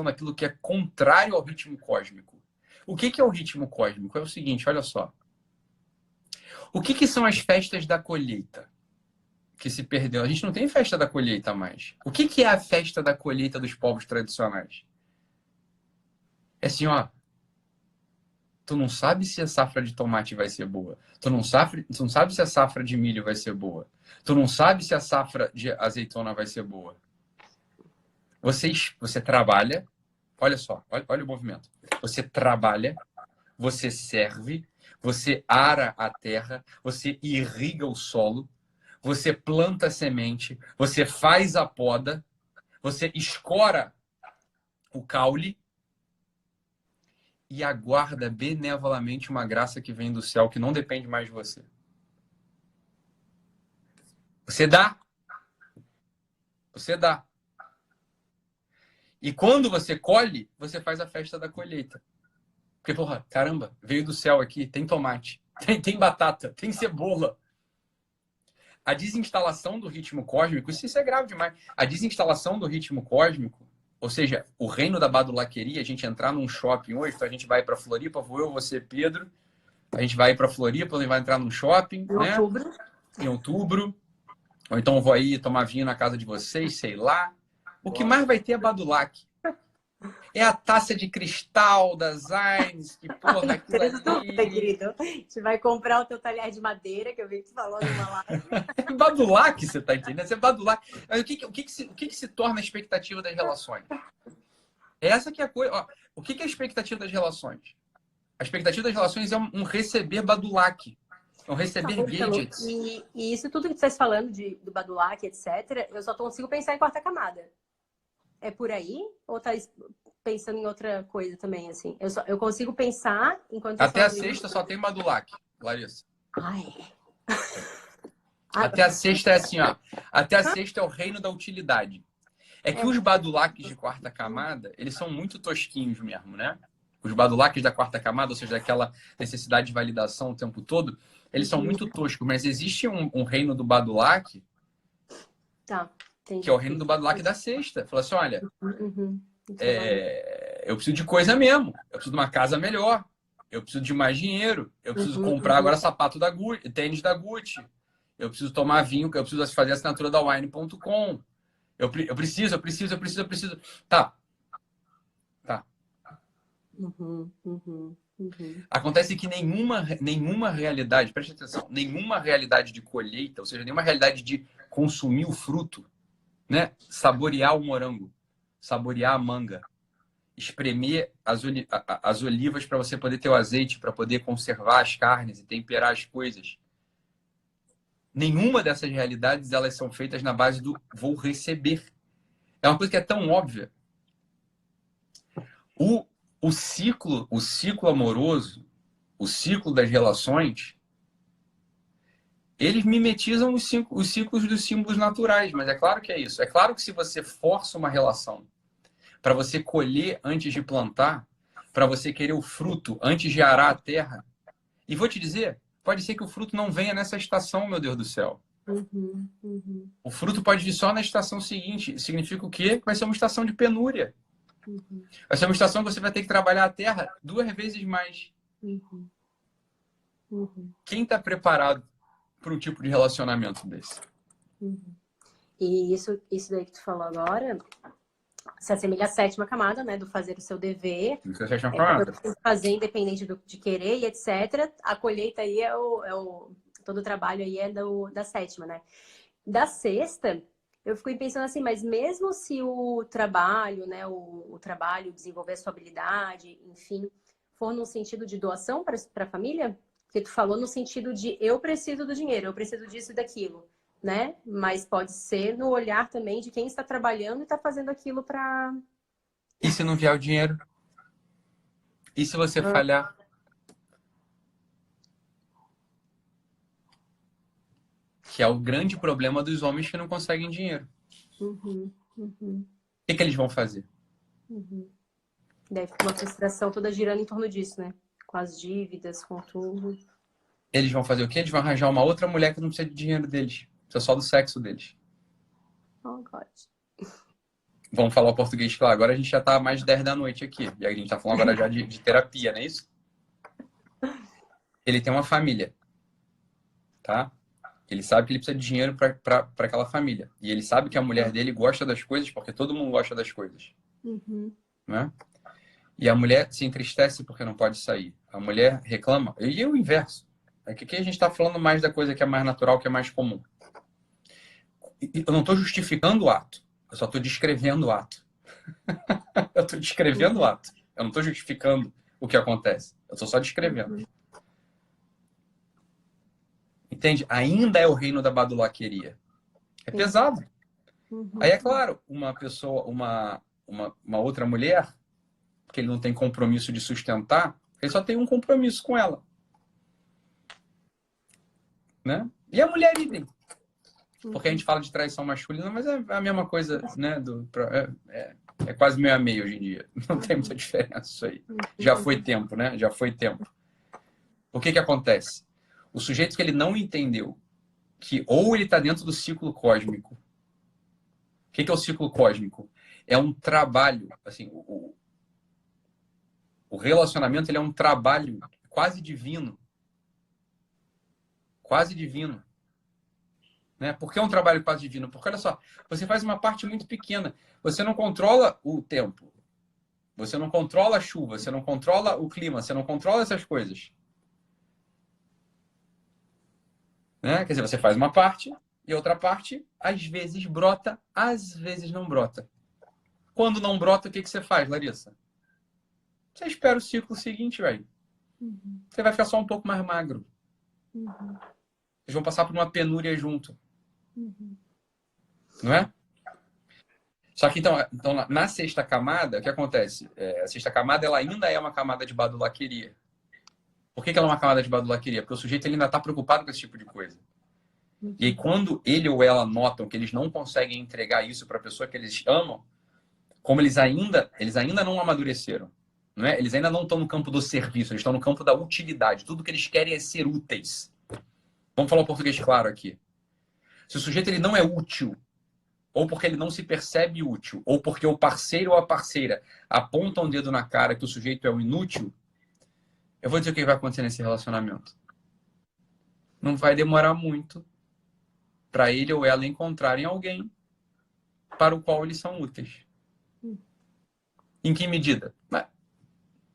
daquilo que é contrário ao ritmo cósmico. O que é o ritmo cósmico? É o seguinte, olha só. O que são as festas da colheita? Que se perdeu. A gente não tem festa da colheita mais. O que é a festa da colheita dos povos tradicionais? É assim, ó. Tu não sabe se a safra de tomate vai ser boa. Tu não sabe se a safra de milho vai ser boa. Tu não sabe se a safra de azeitona vai ser boa. Você trabalha. Olha só, olha o movimento. Você trabalha, você serve, você ara a terra, você irriga o solo, você planta a semente, você faz a poda, você escora o caule e aguarda benevolamente uma graça que vem do céu, que não depende mais de você. Você dá. Você dá. E quando você colhe, você faz a festa da colheita. Porque, porra, caramba, veio do céu aqui, tem tomate, tem batata, tem cebola. A desinstalação do ritmo cósmico, isso é grave demais. A desinstalação do ritmo cósmico, ou seja, o reino da badulaqueria, a gente entrar num shopping hoje, então a gente vai para Floripa, vou eu, você, Pedro, a gente vai para Floripa, vai entrar num shopping, né? Em outubro. Ou então eu vou aí tomar vinho na casa de vocês, sei lá. O que mais vai ter é badulaque. É a taça de cristal das Aines, que porra, aquilo ali... Querido. Você vai comprar o teu talher de madeira, que eu vi que tu falou numa live. É badulaque, você tá entendendo? É badulaque. Mas o que se torna a expectativa das relações? Essa que é a coisa. Ó, o que é a expectativa das relações? A expectativa das relações é um receber badulaque. É um receber gadgets. E isso tudo que você está falando do badulaque, etc., eu só consigo pensar em quarta camada. É por aí? Ou tá pensando em outra coisa também, assim? Eu consigo pensar enquanto... Até a sexta só tem badulaque, Larissa. Ai. Até a sexta é assim, ó. Até a sexta é o reino da utilidade. É que os badulaques de quarta camada, eles são muito tosquinhos mesmo, né? Os badulaques da quarta camada, ou seja, aquela necessidade de validação o tempo todo, eles são muito toscos. Mas existe um reino do badulaque, Tá, entendi. que é o reino do badulaque da sexta. Fala assim, olha, Uhum. eu preciso de coisa mesmo. Eu preciso de uma casa melhor. Eu preciso de mais dinheiro. Eu preciso comprar agora sapato da Gucci, tênis da Gucci. Eu preciso tomar vinho, eu preciso fazer a assinatura da wine.com. Eu preciso. Tá. Acontece que nenhuma realidade, preste atenção, nenhuma realidade de colheita, ou seja, nenhuma realidade de consumir o fruto, né? Saborear o morango, saborear a manga, espremer as olivas para você poder ter o azeite, para poder conservar as carnes e temperar as coisas. Nenhuma dessas realidades elas são feitas na base do vou receber. É uma coisa que é tão óbvia. O ciclo amoroso, o ciclo das relações, eles mimetizam os ciclos dos símbolos naturais, mas é claro que é isso. É claro que se você força uma relação para você colher antes de plantar, para você querer o fruto antes de arar a terra, e vou te dizer, pode ser que o fruto não venha nessa estação, meu Deus do céu. O fruto pode vir só na estação seguinte. Significa o quê? Vai ser uma estação de penúria. Vai ser uma estação que você vai ter que trabalhar a terra 2 vezes mais. Quem está preparado para um tipo de relacionamento desse? E isso daí que tu falou agora se assemelha à 7ª camada, né? Do fazer o seu dever. Isso é a 7ª camada. Fazer independente de querer e etc. A colheita aí todo o trabalho aí é da 7ª, né? Da 6ª, eu fico pensando assim, mas mesmo se o trabalho, né? O trabalho, desenvolver a sua habilidade, enfim, for no sentido de doação para a família, porque tu falou no sentido de eu preciso do dinheiro, eu preciso disso e daquilo, né? Mas pode ser no olhar também de quem está trabalhando e está fazendo aquilo para... E se não vier o dinheiro? E se você falhar? Que é o grande problema dos homens que não conseguem dinheiro. O que eles vão fazer? Deve ter uma frustração toda girando em torno disso, né? Com as dívidas, com tudo. Eles vão fazer o quê? Eles vão arranjar uma outra mulher que não precisa de dinheiro deles. Precisa só do sexo deles. Oh, God. Vamos falar o português, claro. Agora a gente já tá mais de 10 da noite aqui. E a gente tá falando agora já de terapia, não é isso? Ele tem uma família. Tá? Ele sabe que ele precisa de dinheiro para aquela família. E ele sabe que a mulher dele gosta das coisas, porque todo mundo gosta das coisas. Né? E a mulher se entristece porque não pode sair. A mulher reclama. E é o inverso. É que aqui a gente está falando mais da coisa que é mais natural, que é mais comum. Eu não estou justificando o ato. Eu só estou descrevendo o ato. Eu estou descrevendo o ato. Eu não estou justificando o que acontece. Eu estou só descrevendo. Entende? Ainda é o reino da badulaqueria. É pesado. Aí, é claro, uma pessoa, uma outra mulher, que ele não tem compromisso de sustentar, ele só tem um compromisso com ela. Né? E a mulher idem. Porque a gente fala de traição masculina, mas é a mesma coisa, né? É quase meio a meio hoje em dia. Não tem muita diferença isso aí. Já foi tempo, né? Já foi tempo. O que acontece? O sujeito que ele não entendeu que ou ele está dentro do ciclo cósmico. O que é o ciclo cósmico? É um trabalho, assim, o relacionamento ele é um trabalho quase divino. Quase divino. Né? Por que é um trabalho quase divino? Porque, olha só, você faz uma parte muito pequena. Você não controla o tempo. Você não controla a chuva. Você não controla o clima. Você não controla essas coisas. Né? Quer dizer, você faz uma parte e outra parte, às vezes brota, às vezes não brota. Quando não brota, o que você faz, Larissa? Você espera o ciclo seguinte, velho. Você vai ficar só um pouco mais magro. Vocês vão passar por uma penúria junto. Não é? Só que, então na 6ª camada, o que acontece? A 6ª camada ela ainda é uma camada de badulaqueria. Por que ela é uma camada de badulaqueria? Porque o sujeito ele ainda está preocupado com esse tipo de coisa. E aí, quando ele ou ela notam que eles não conseguem entregar isso para a pessoa que eles amam, como eles ainda não amadureceram, não é? Eles ainda não estão no campo do serviço, eles estão no campo da utilidade. Tudo que eles querem é ser úteis. Vamos falar o português claro aqui. Se o sujeito ele não é útil, ou porque ele não se percebe útil, ou porque o parceiro ou a parceira aponta um dedo na cara que o sujeito é um inútil, eu vou dizer o que vai acontecer nesse relacionamento. Não vai demorar muito para ele ou ela encontrarem alguém para o qual eles são úteis. Em que medida?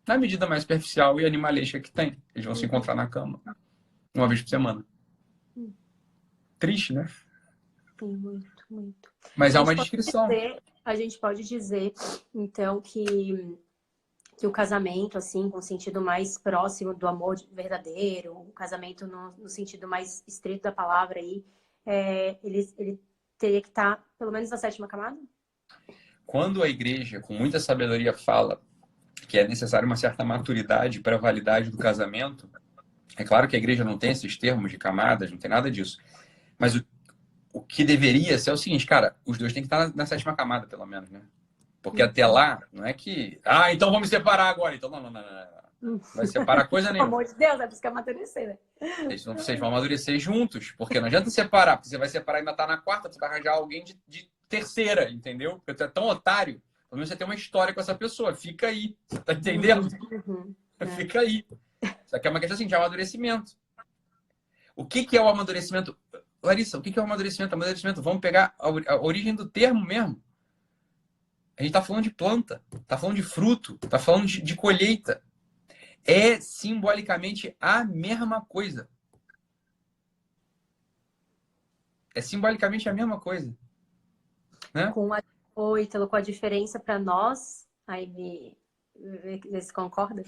Na medida mais superficial e animalesca que tem. Eles vão se encontrar na cama. Uma vez por semana. Triste, né? Sim, muito, muito. Mas é uma descrição. A gente pode dizer, então, que o casamento, assim, com o sentido mais próximo do amor verdadeiro, o casamento no sentido mais estrito da palavra aí, ele teria que estar, pelo menos, na 7ª camada? Quando a igreja, com muita sabedoria, fala que é necessário uma certa maturidade para a validade do casamento, é claro que a igreja não tem esses termos de camadas, não tem nada disso. Mas o que deveria ser é o seguinte, cara, os dois têm que estar na 7ª camada, pelo menos, né? Porque até lá, não é que... Ah, então vamos separar agora. Então, não. Vai separar coisa nenhuma. Pelo amor de Deus, é preciso amadurecer, né? Vocês vão amadurecer juntos. Porque não adianta separar. Porque você vai separar e ainda tá na 4ª, você vai arranjar alguém de 3ª, entendeu? Porque você é tão otário. Pelo menos você tem uma história com essa pessoa. Fica aí. Você tá entendendo? Fica aí. Isso aqui é uma questão assim, de amadurecimento. O que é o amadurecimento? Larissa, o que é o amadurecimento? Amadurecimento, vamos pegar a origem do termo mesmo. A gente está falando de planta, está falando de fruto, está falando de colheita. É simbolicamente a mesma coisa. É simbolicamente a mesma coisa. Né? Ítalo, com a diferença para nós, aí vê se concorda,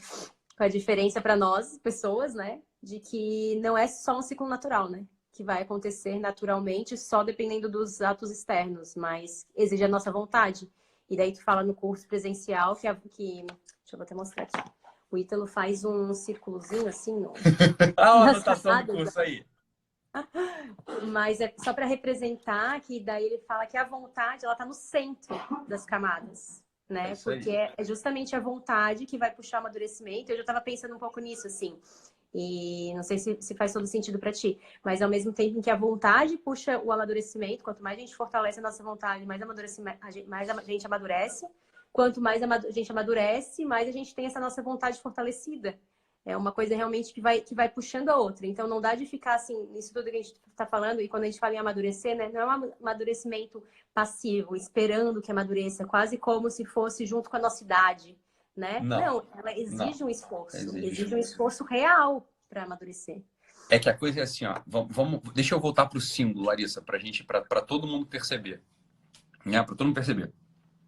com a diferença para nós, pessoas, né? De que não é só um ciclo natural, né? Que vai acontecer naturalmente só dependendo dos atos externos, mas exige a nossa vontade. E daí tu fala no curso presencial que deixa eu até mostrar aqui. O Ítalo faz um círculozinho assim, no, a anotação do curso aí. Mas é só para representar que daí ele fala que a vontade ela tá no centro das camadas, né? Porque é justamente a vontade que vai puxar o amadurecimento. Eu já estava pensando um pouco nisso, assim. E não sei se faz todo sentido para ti, mas ao mesmo tempo em que a vontade puxa o amadurecimento, quanto mais a gente fortalece a nossa vontade, mais a gente amadurece. Quanto mais a gente amadurece, mais a gente tem essa nossa vontade fortalecida. É uma coisa realmente que vai puxando a outra. Então não dá de ficar assim, nisso tudo que a gente está falando, e quando a gente fala em amadurecer, né, não é um amadurecimento passivo, esperando que amadureça, quase como se fosse junto com a nossa idade. Né? Não, ela exige um esforço. Exige um esforço real para amadurecer. É que a coisa é assim, ó. Deixa eu voltar para o símbolo, Larissa, para todo mundo perceber. Né? Para todo mundo perceber.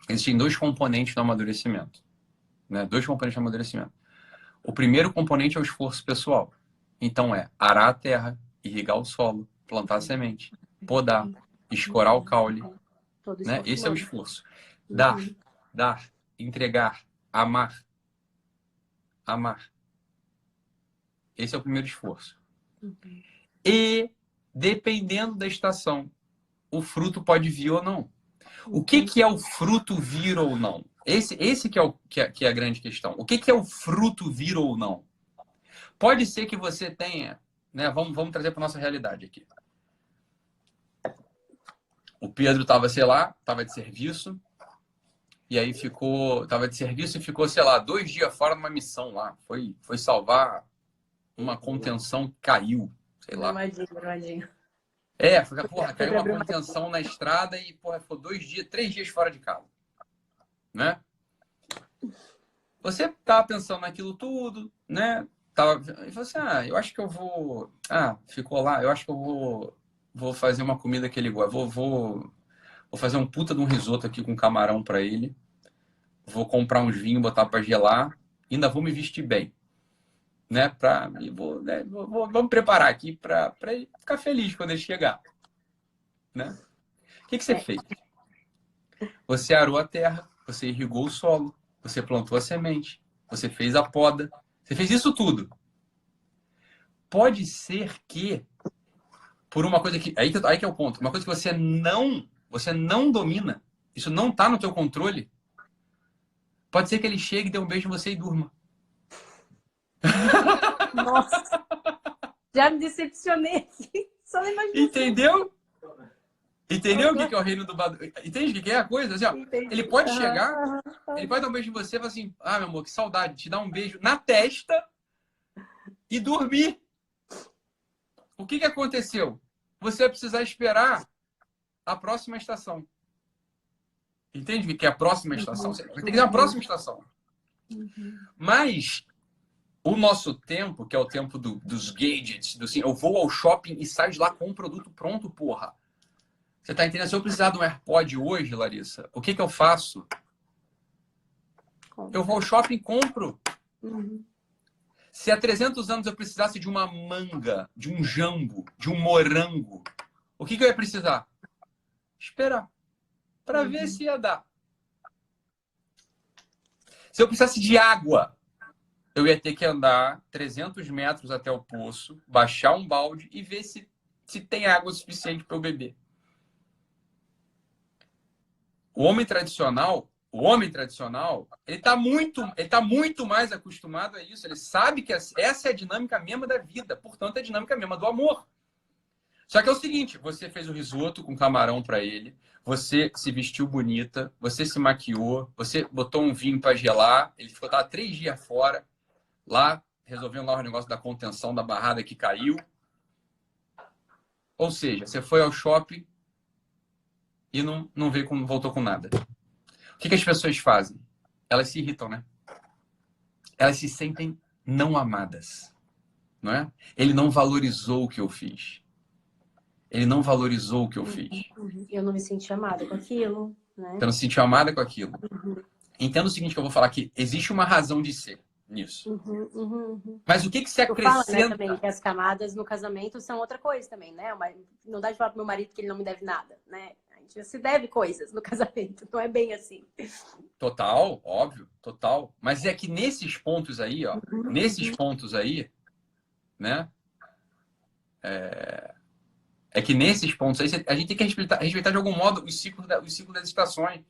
Existem 2 componentes do amadurecimento. Né? 2 componentes do amadurecimento. O primeiro componente é o esforço pessoal. Então é arar a terra, irrigar o solo, plantar a semente, podar, escorar o caule. Né? Esse é o esforço. Dar, entregar, amar. Esse é o primeiro esforço. E, dependendo da estação, o fruto pode vir ou não. O que é o fruto vir ou não? Esse que é a grande questão. O que é o fruto vir ou não? Pode ser que você tenha... Né, vamos trazer para nossa realidade aqui. O Pedro estava, sei lá, estava de serviço... E aí tava de serviço e ficou, sei lá, 2 dias fora numa missão lá. Foi salvar uma contenção que caiu, sei lá. Imagina. Caiu uma contenção na estrada e, ficou 3 dias fora de casa. Né? Você tava pensando naquilo tudo, né? E falou assim, eu acho que eu vou... ficou lá, eu acho que eu vou fazer uma comida que ele gosta. Vou fazer um puta de um risoto aqui com camarão para ele. Vou comprar uns vinhos, botar para gelar. Ainda vou me vestir bem. Né? Vamos preparar aqui para ele ficar feliz quando ele chegar. Né? O que você fez? Você arou a terra, você irrigou o solo, você plantou a semente, você fez a poda. Você fez isso tudo. Pode ser que por uma coisa que... Aí que é o ponto. Uma coisa que você não domina. Isso não tá no teu controle. Pode ser que ele chegue, dê um beijo em você e durma. Nossa, já me decepcionei aqui. Só na imaginação. Entendeu? Entendeu o que é o reino do Badu? Entende o que é a coisa? Assim, ó, ele pode chegar, ele pode dar um beijo em você e falar assim, ah, meu amor, que saudade, te dar um beijo na testa e dormir. O que aconteceu? Você vai precisar esperar a próxima estação. Entende o que é a próxima estação? Você tem que ter uma próxima estação. Mas o nosso tempo, que é o tempo dos gadgets, assim, eu vou ao shopping e saio de lá com um produto pronto, porra. Você tá entendendo? Se eu precisar de um AirPod hoje, Larissa, o que eu faço? Eu vou ao shopping e compro. Se há 300 anos eu precisasse de uma manga, de um jambo, de um morango, o que eu ia precisar? Esperar. Para ver se ia dar. Se eu precisasse de água, eu ia ter que andar 300 metros até o poço, baixar um balde e ver se tem água suficiente para eu beber. O homem tradicional, ele tá muito mais acostumado a isso. Ele sabe que essa é a dinâmica mesma da vida, portanto, é a dinâmica mesma do amor. Só que é o seguinte, você fez o risoto com camarão para ele, você se vestiu bonita, você se maquiou, você botou um vinho para gelar, ele tava 3 dias fora, lá, resolvendo lá o negócio da contenção da barrada que caiu. Ou seja, você foi ao shopping e não voltou com nada. O que as pessoas fazem? Elas se irritam, né? Elas se sentem não amadas, não é? Ele não valorizou o que eu fiz. Ele não valorizou o que eu fiz. Eu não me senti amada com aquilo, né? Você não se sentiu amada com aquilo. Entenda o seguinte que eu vou falar aqui. Existe uma razão de ser nisso. Mas o que se acrescenta... Eu falo, né, também que as camadas no casamento são outra coisa também, né? Não dá de falar pro meu marido que ele não me deve nada, né? A gente se deve coisas no casamento. Não é bem assim. Total, óbvio, total. Mas é que nesses pontos aí, ó, né? É que nesses pontos aí, a gente tem que respeitar de algum modo os ciclos das estações.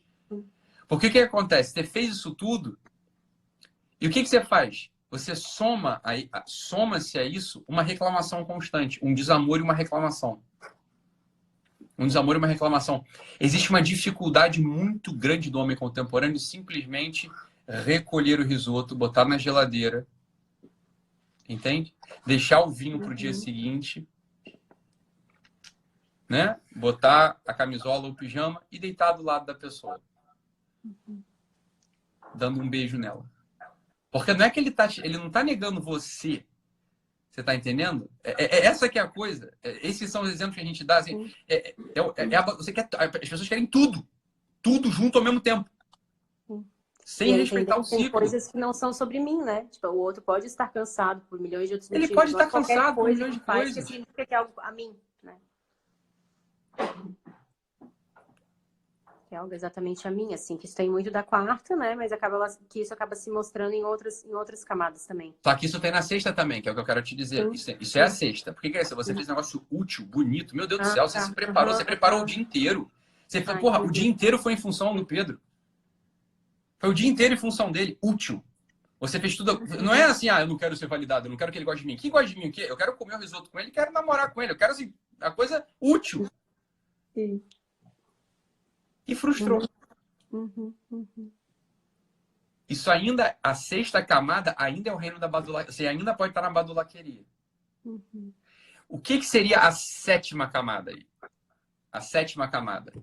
Porque o que acontece? Você fez isso tudo e o que você faz? Você soma-se a isso uma reclamação constante, um desamor e uma reclamação. Um desamor e uma reclamação. Existe uma dificuldade muito grande do homem contemporâneo de simplesmente recolher o risoto, botar na geladeira, entende? Deixar o vinho para o dia seguinte, né? Botar a camisola ou o pijama e deitar do lado da pessoa. Dando um beijo nela. Porque não é que ele não tá negando você. Você tá entendendo? Essa que é a coisa. Esses são os exemplos que a gente dá. Assim, as pessoas querem tudo. Tudo junto ao mesmo tempo. Sem respeitar o ciclo. Tem coisas que não são sobre mim, né? Tipo, o outro pode estar cansado por milhões de outros motivos. Ele pode estar cansado por milhões de coisas. Que significa que é algo a mim, né? Que é algo exatamente a mim, assim, que isso tem muito da quarta, né? Mas que isso acaba se mostrando em outras camadas também. Só que isso tem na sexta também, que é o que eu quero te dizer. Isso é a sexta. Por que é isso? Você fez um negócio útil, bonito. Meu Deus do céu, você se preparou, você preparou o dia inteiro. O dia inteiro foi em função do Pedro. Foi o dia inteiro em função dele, útil. Você fez tudo. Não é assim, eu não quero ser validado, eu não quero que ele goste de mim. Quem gosta de mim o quê? Eu quero comer o risoto com ele, quero namorar com ele. Eu quero, assim, a coisa útil. Sim. E frustrou. Isso ainda, a sexta camada, ainda é o reino da badulaqueria. Você ainda pode estar na badulaqueria. O que seria a sétima camada aí? A sétima camada.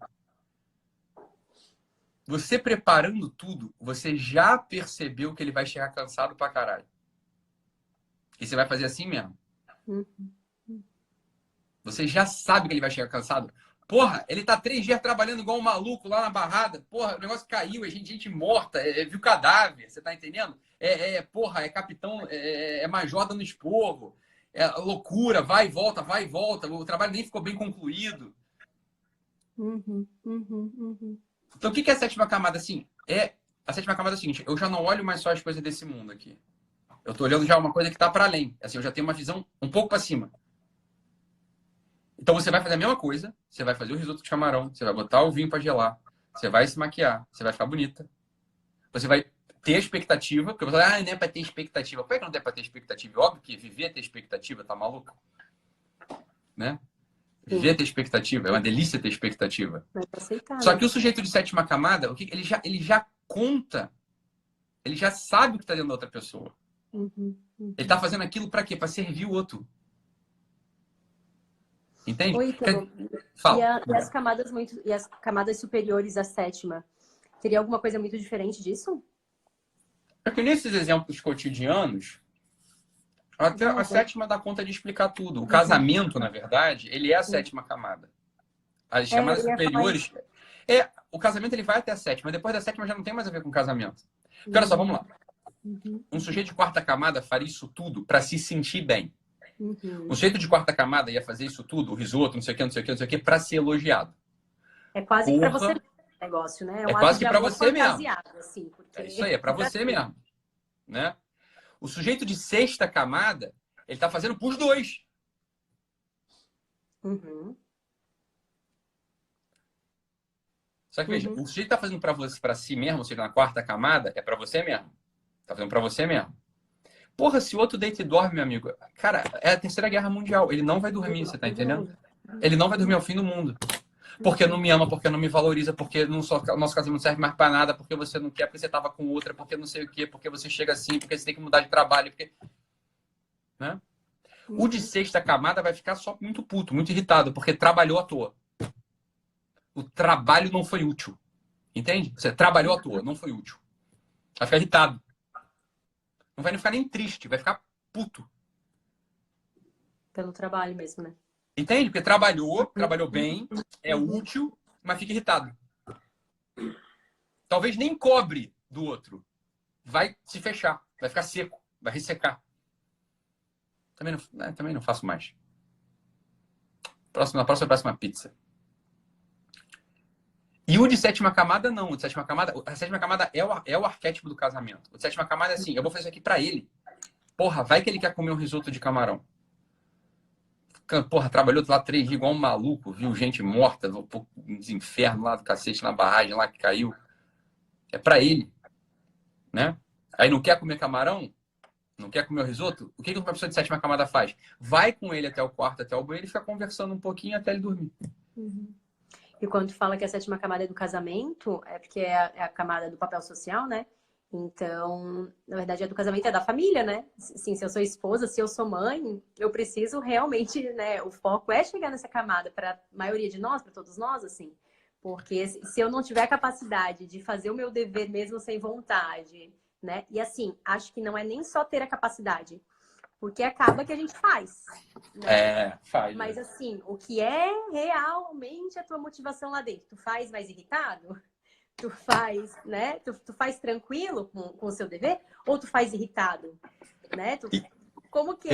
Você preparando tudo, você já percebeu que ele vai chegar cansado pra caralho. E você vai fazer assim mesmo. Você já sabe que ele vai chegar cansado. Porra, ele tá 3 dias trabalhando igual um maluco lá na barrada. Porra, o negócio caiu, é gente morta, viu cadáver, você tá entendendo? Porra, é capitão, é major dando esporro. É loucura, vai e volta. O trabalho nem ficou bem concluído. Então, o que é a sétima camada? Assim, a sétima camada é o seguinte, eu já não olho mais só as coisas desse mundo aqui. Eu tô olhando já uma coisa que tá para além. Assim, eu já tenho uma visão um pouco para cima. Então você vai fazer a mesma coisa, você vai fazer o risoto de camarão, você vai botar o vinho para gelar, você vai se maquiar, você vai ficar bonita. Você vai ter expectativa, porque você vai falar, não é para ter expectativa. Por que não é para ter expectativa? Óbvio que viver é ter expectativa, tá maluco? Né? Viver é ter expectativa, é uma delícia ter expectativa. Vai aceitar, Só né? que o sujeito de sétima camada, ele já conta, ele já sabe o que está dentro da outra pessoa. Uhum. Ele está fazendo aquilo para quê? Para servir o outro. Entende? Oi, então, Fala. e as camadas superiores à sétima, teria alguma coisa muito diferente disso? É que nesses exemplos cotidianos, até a sétima dá conta de explicar tudo. O casamento, na verdade, ele é a sétima camada. As chamadas superiores... o casamento ele vai até a sétima, mas depois da sétima já não tem mais a ver com casamento. Porque, olha só, vamos lá. Um sujeito de quarta camada faria isso tudo para se sentir bem. Um sujeito de quarta camada ia fazer isso tudo, o risoto, não sei o que, não sei o que, não sei o que, para ser elogiado. É quase que para você mesmo o negócio, né? É quase que para você mesmo. Assim, porque... É isso aí, é para você mesmo. Né? O sujeito de sexta camada, ele está fazendo para os dois. Só que veja, o sujeito está fazendo para si mesmo, ou seja, na quarta camada, é para você mesmo. Está fazendo para você mesmo. Porra, se o outro deita e dorme, meu amigo, cara, é a Terceira Guerra Mundial. Ele não vai dormir, você tá entendendo? Ele não vai dormir ao fim do mundo. Porque não me ama, porque não me valoriza, porque não só, o nosso casamento não serve mais para nada, porque você não quer, porque você tava com outra, porque não sei o quê, porque você chega assim, porque você tem que mudar de trabalho, porque... Né? O de sexta camada vai ficar só muito puto, muito irritado, porque trabalhou à toa. O trabalho não foi útil. Entende? Você trabalhou à toa, não foi útil. Vai ficar irritado. Não vai ficar nem triste, vai ficar puto. Pelo trabalho mesmo, né? Entende? Porque trabalhou bem, é útil, mas fica irritado. Talvez nem cobre do outro. Vai se fechar, vai ficar seco, vai ressecar. Também não faço mais. Na próxima pizza. E o de sétima camada, não. A sétima camada é o arquétipo do casamento. O de sétima camada é assim, eu vou fazer isso aqui pra ele. Porra, vai que ele quer comer um risoto de camarão. Porra, trabalhou lá 3 dias igual um maluco, viu gente morta, nos infernos lá do cacete, na barragem lá que caiu. É pra ele. Né? Aí não quer comer camarão? Não quer comer o risoto? O que uma pessoa de sétima camada faz? Vai com ele até o quarto, até o banheiro e fica conversando um pouquinho até ele dormir. E quando tu fala que a sétima camada é do casamento, é porque é a camada do papel social, né? Então, na verdade, é do casamento, é da família, né? Sim, se eu sou esposa, se eu sou mãe, eu preciso realmente, né? O foco é chegar nessa camada para a maioria de nós, para todos nós, assim. Porque se eu não tiver a capacidade de fazer o meu dever mesmo sem vontade, né? E assim, acho que não é nem só ter a capacidade, porque acaba que a gente faz. Né? Faz. Mas assim, o que é realmente a tua motivação lá dentro? Tu faz mais irritado? Tu faz, né? Tu faz tranquilo com o seu dever? Ou tu faz irritado? Né? Como que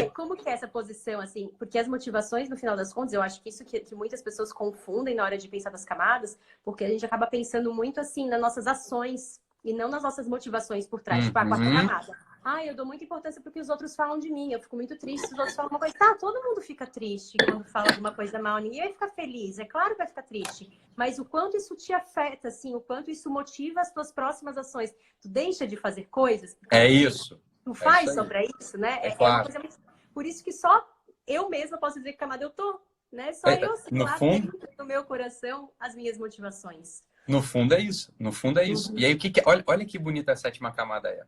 é essa posição, assim? Porque as motivações, no final das contas, eu acho que isso que muitas pessoas confundem na hora de pensar das camadas, porque a gente acaba pensando muito, assim, nas nossas ações e não nas nossas motivações por trás. Tipo, a quarta camada. Eu dou muita importância porque os outros falam de mim. Eu fico muito triste se os outros falam uma coisa. Tá, todo mundo fica triste quando fala alguma coisa mal. Ninguém vai ficar feliz. É claro que vai ficar triste. Mas o quanto isso te afeta, assim, o quanto isso motiva as tuas próximas ações. Tu deixa de fazer coisas? É isso. Tu faz só pra isso, né? É claro. Uma coisa muito... Por isso que só eu mesma posso dizer que camada eu tô. Né? Só eu sei lá dentro do meu coração as minhas motivações. No fundo é isso. No fundo é isso. E aí, olha que bonita a sétima camada é.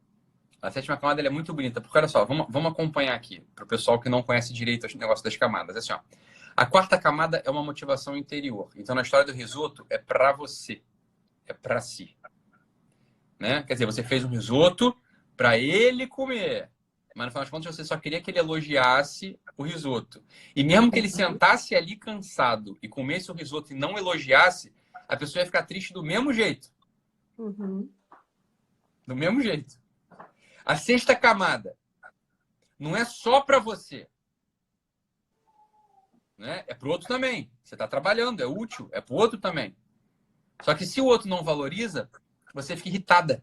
A sétima camada ela é muito bonita, porque olha só, vamos acompanhar aqui, para o pessoal que não conhece direito o negócio das camadas. Assim, ó, a quarta camada é uma motivação interior. Então, na história do risoto, é para você, é para si. Né? Quer dizer, você fez um risoto para ele comer, mas no final das contas você só queria que ele elogiasse o risoto. E mesmo que ele sentasse ali cansado e comesse o risoto e não elogiasse, a pessoa ia ficar triste do mesmo jeito. Do mesmo jeito. A sexta camada não é só para você. Né? É para o outro também. Você está trabalhando, é útil, é para o outro também. Só que se o outro não valoriza, você fica irritada.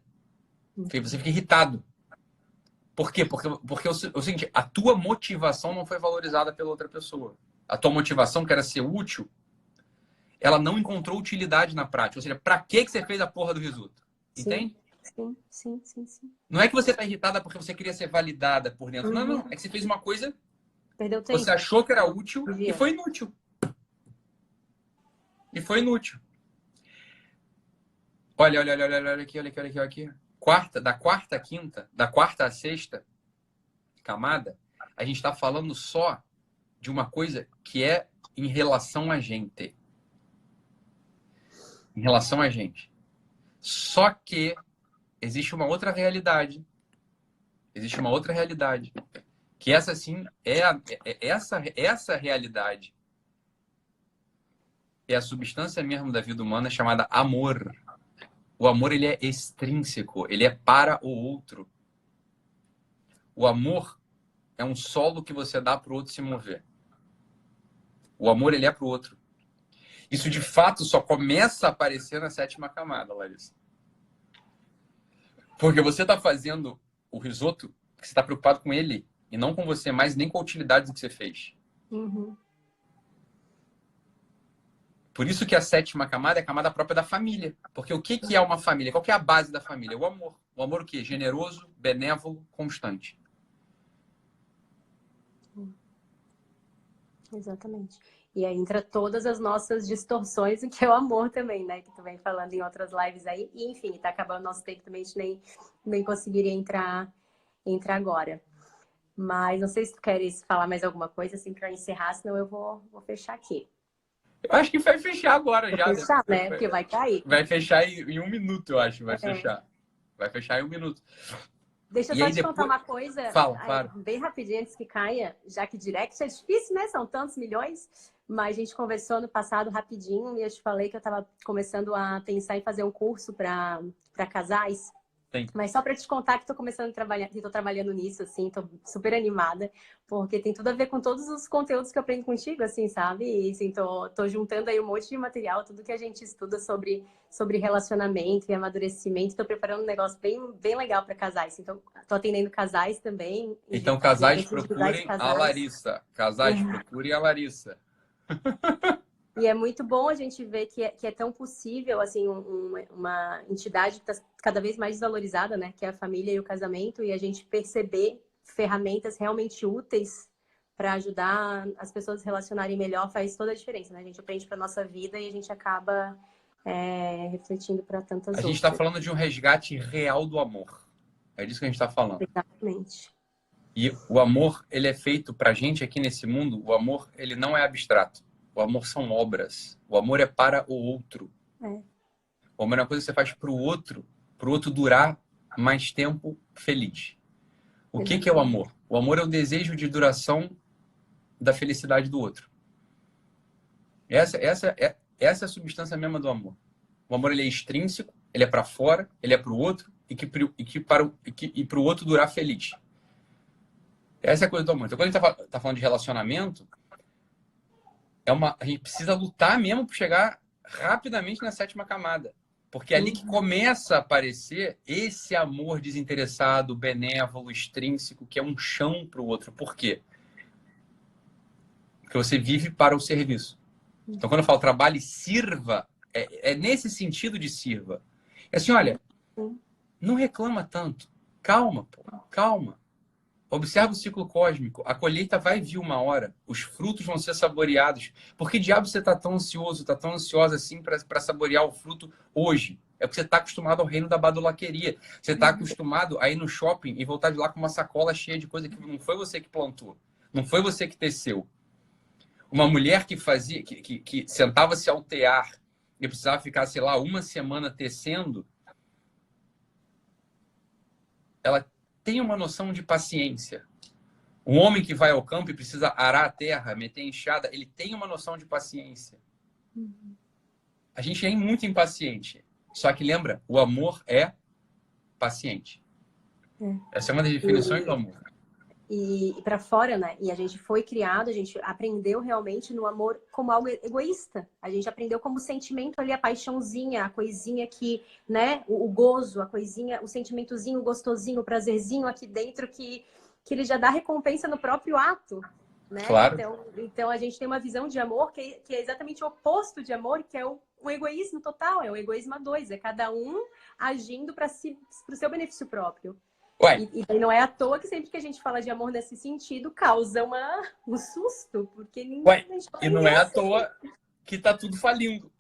Você fica irritado. Por quê? Porque é o seguinte, a tua motivação não foi valorizada pela outra pessoa. a tua motivação, que era ser útil, ela não encontrou utilidade na prática. Ou seja, pra que você fez a porra do risoto? Entende? Sim. Não é que você tá irritada porque você queria ser validada por dentro. Uhum. Não. É que você fez uma coisa, Perdeu tempo. você achou que era útil Podia. e foi inútil. Olha aqui. Da quarta à quinta, da quarta à sexta camada, a gente está falando só de uma coisa que é em relação a gente. Em relação a gente. Só que existe uma outra realidade. Que essa sim essa realidade é a substância mesmo da vida humana chamada amor. O amor, ele é extrínseco, ele é para o outro. O amor é um solo que você dá para o outro se mover. O amor, ele é para o outro. Isso, de fato, só começa a aparecer na sétima camada, Larissa. Porque você está fazendo o risoto, porque você está preocupado com ele, e não com você mais, nem com a utilidade do que você fez. Uhum. Por isso que a sétima camada é a camada própria da família. Porque o que é uma família? Qual que é a base da família? O amor. O amor o quê? Generoso, benévolo, constante. Exatamente. E aí entra todas as nossas distorções, o que é o amor também, né? Que tu vem falando em outras lives aí. E, enfim, tá acabando o nosso tempo também, a gente nem conseguiria entrar agora. Mas não sei se tu queres falar mais alguma coisa, assim, para encerrar, senão eu vou fechar aqui. Eu acho que vai fechar agora já. Vou fechar, né? Porque vai cair. Vai fechar em 1 minuto, eu acho. Vai fechar. Vai fechar em 1 minuto. Deixa eu só te contar uma coisa. Fala, claro. Bem rapidinho, antes que caia, já que direct é difícil, né? São tantos milhões. Mas a gente conversou no passado rapidinho e eu te falei que eu estava começando a pensar em fazer um curso para casais. Sim. Mas só para te contar que estou começando a trabalhar, que estou trabalhando nisso, assim, estou super animada, porque tem tudo a ver com todos os conteúdos que eu aprendo contigo, assim, sabe? E, assim, tô juntando aí um monte de material, tudo que a gente estuda sobre relacionamento e amadurecimento. Estou preparando um negócio bem legal para casais. Então, estou atendendo casais também. Então, casais procurem a Larissa. Casais procurem a Larissa. E é muito bom a gente ver que é tão possível, assim, uma entidade que está cada vez mais desvalorizada, né? Que é a família e o casamento, e a gente perceber ferramentas realmente úteis para ajudar as pessoas a se relacionarem melhor faz toda a diferença, né? A gente aprende para nossa vida e a gente acaba refletindo para tantas outras. A gente está falando de um resgate real do amor. É disso que a gente está falando. Exatamente. E o amor, ele é feito pra gente aqui nesse mundo, o amor, ele não é abstrato. O amor são obras. O amor é para o outro. O amor é uma coisa que você faz pro outro durar mais tempo feliz. O que é o amor? O amor é o desejo de duração da felicidade do outro. Essa é a substância mesma do amor. O amor, ele é extrínseco, ele é para fora, ele é pro outro e pro outro durar feliz. Essa é a coisa do amor. Então, quando a gente tá falando de relacionamento, a gente precisa lutar mesmo para chegar rapidamente na sétima camada. Porque é ali que começa a aparecer esse amor desinteressado, benévolo, extrínseco, que é um chão para o outro. Por quê? Porque você vive para o serviço. Então, quando eu falo trabalhe e sirva, é nesse sentido de sirva. É assim, olha, não reclama tanto. Calma, pô, calma. Observa o ciclo cósmico. A colheita vai vir uma hora. Os frutos vão ser saboreados. Por que diabo você está tão ansioso, está tão ansiosa assim para saborear o fruto hoje? É porque você está acostumado ao reino da badulaqueria. Você está acostumado a ir no shopping e voltar de lá com uma sacola cheia de coisa que não foi você que plantou. Não foi você que teceu. Uma mulher que fazia, que sentava-se ao tear e precisava ficar, sei lá, 1 semana tecendo, ela tem uma noção de paciência. Um homem que vai ao campo e precisa arar a terra, meter enxada, ele tem uma noção de paciência. A gente é muito impaciente. Só que lembra, o amor é paciente. Essa é uma das definições do amor. E para fora, né? E a gente foi criado, a gente aprendeu realmente no amor como algo egoísta. A gente aprendeu como sentimento ali, a paixãozinha, a coisinha que, né? O gozo, a coisinha, o sentimentozinho, o gostosinho, o prazerzinho aqui dentro que ele já dá recompensa no próprio ato, né? Claro. Então a gente tem uma visão de amor que é exatamente o oposto de amor, que é o egoísmo total, é o egoísmo a dois, é cada um agindo para o seu benefício próprio. Ué. E não é à toa que sempre que a gente fala de amor nesse sentido, causa um susto, porque ninguém... E não é à toa que tá tudo falindo.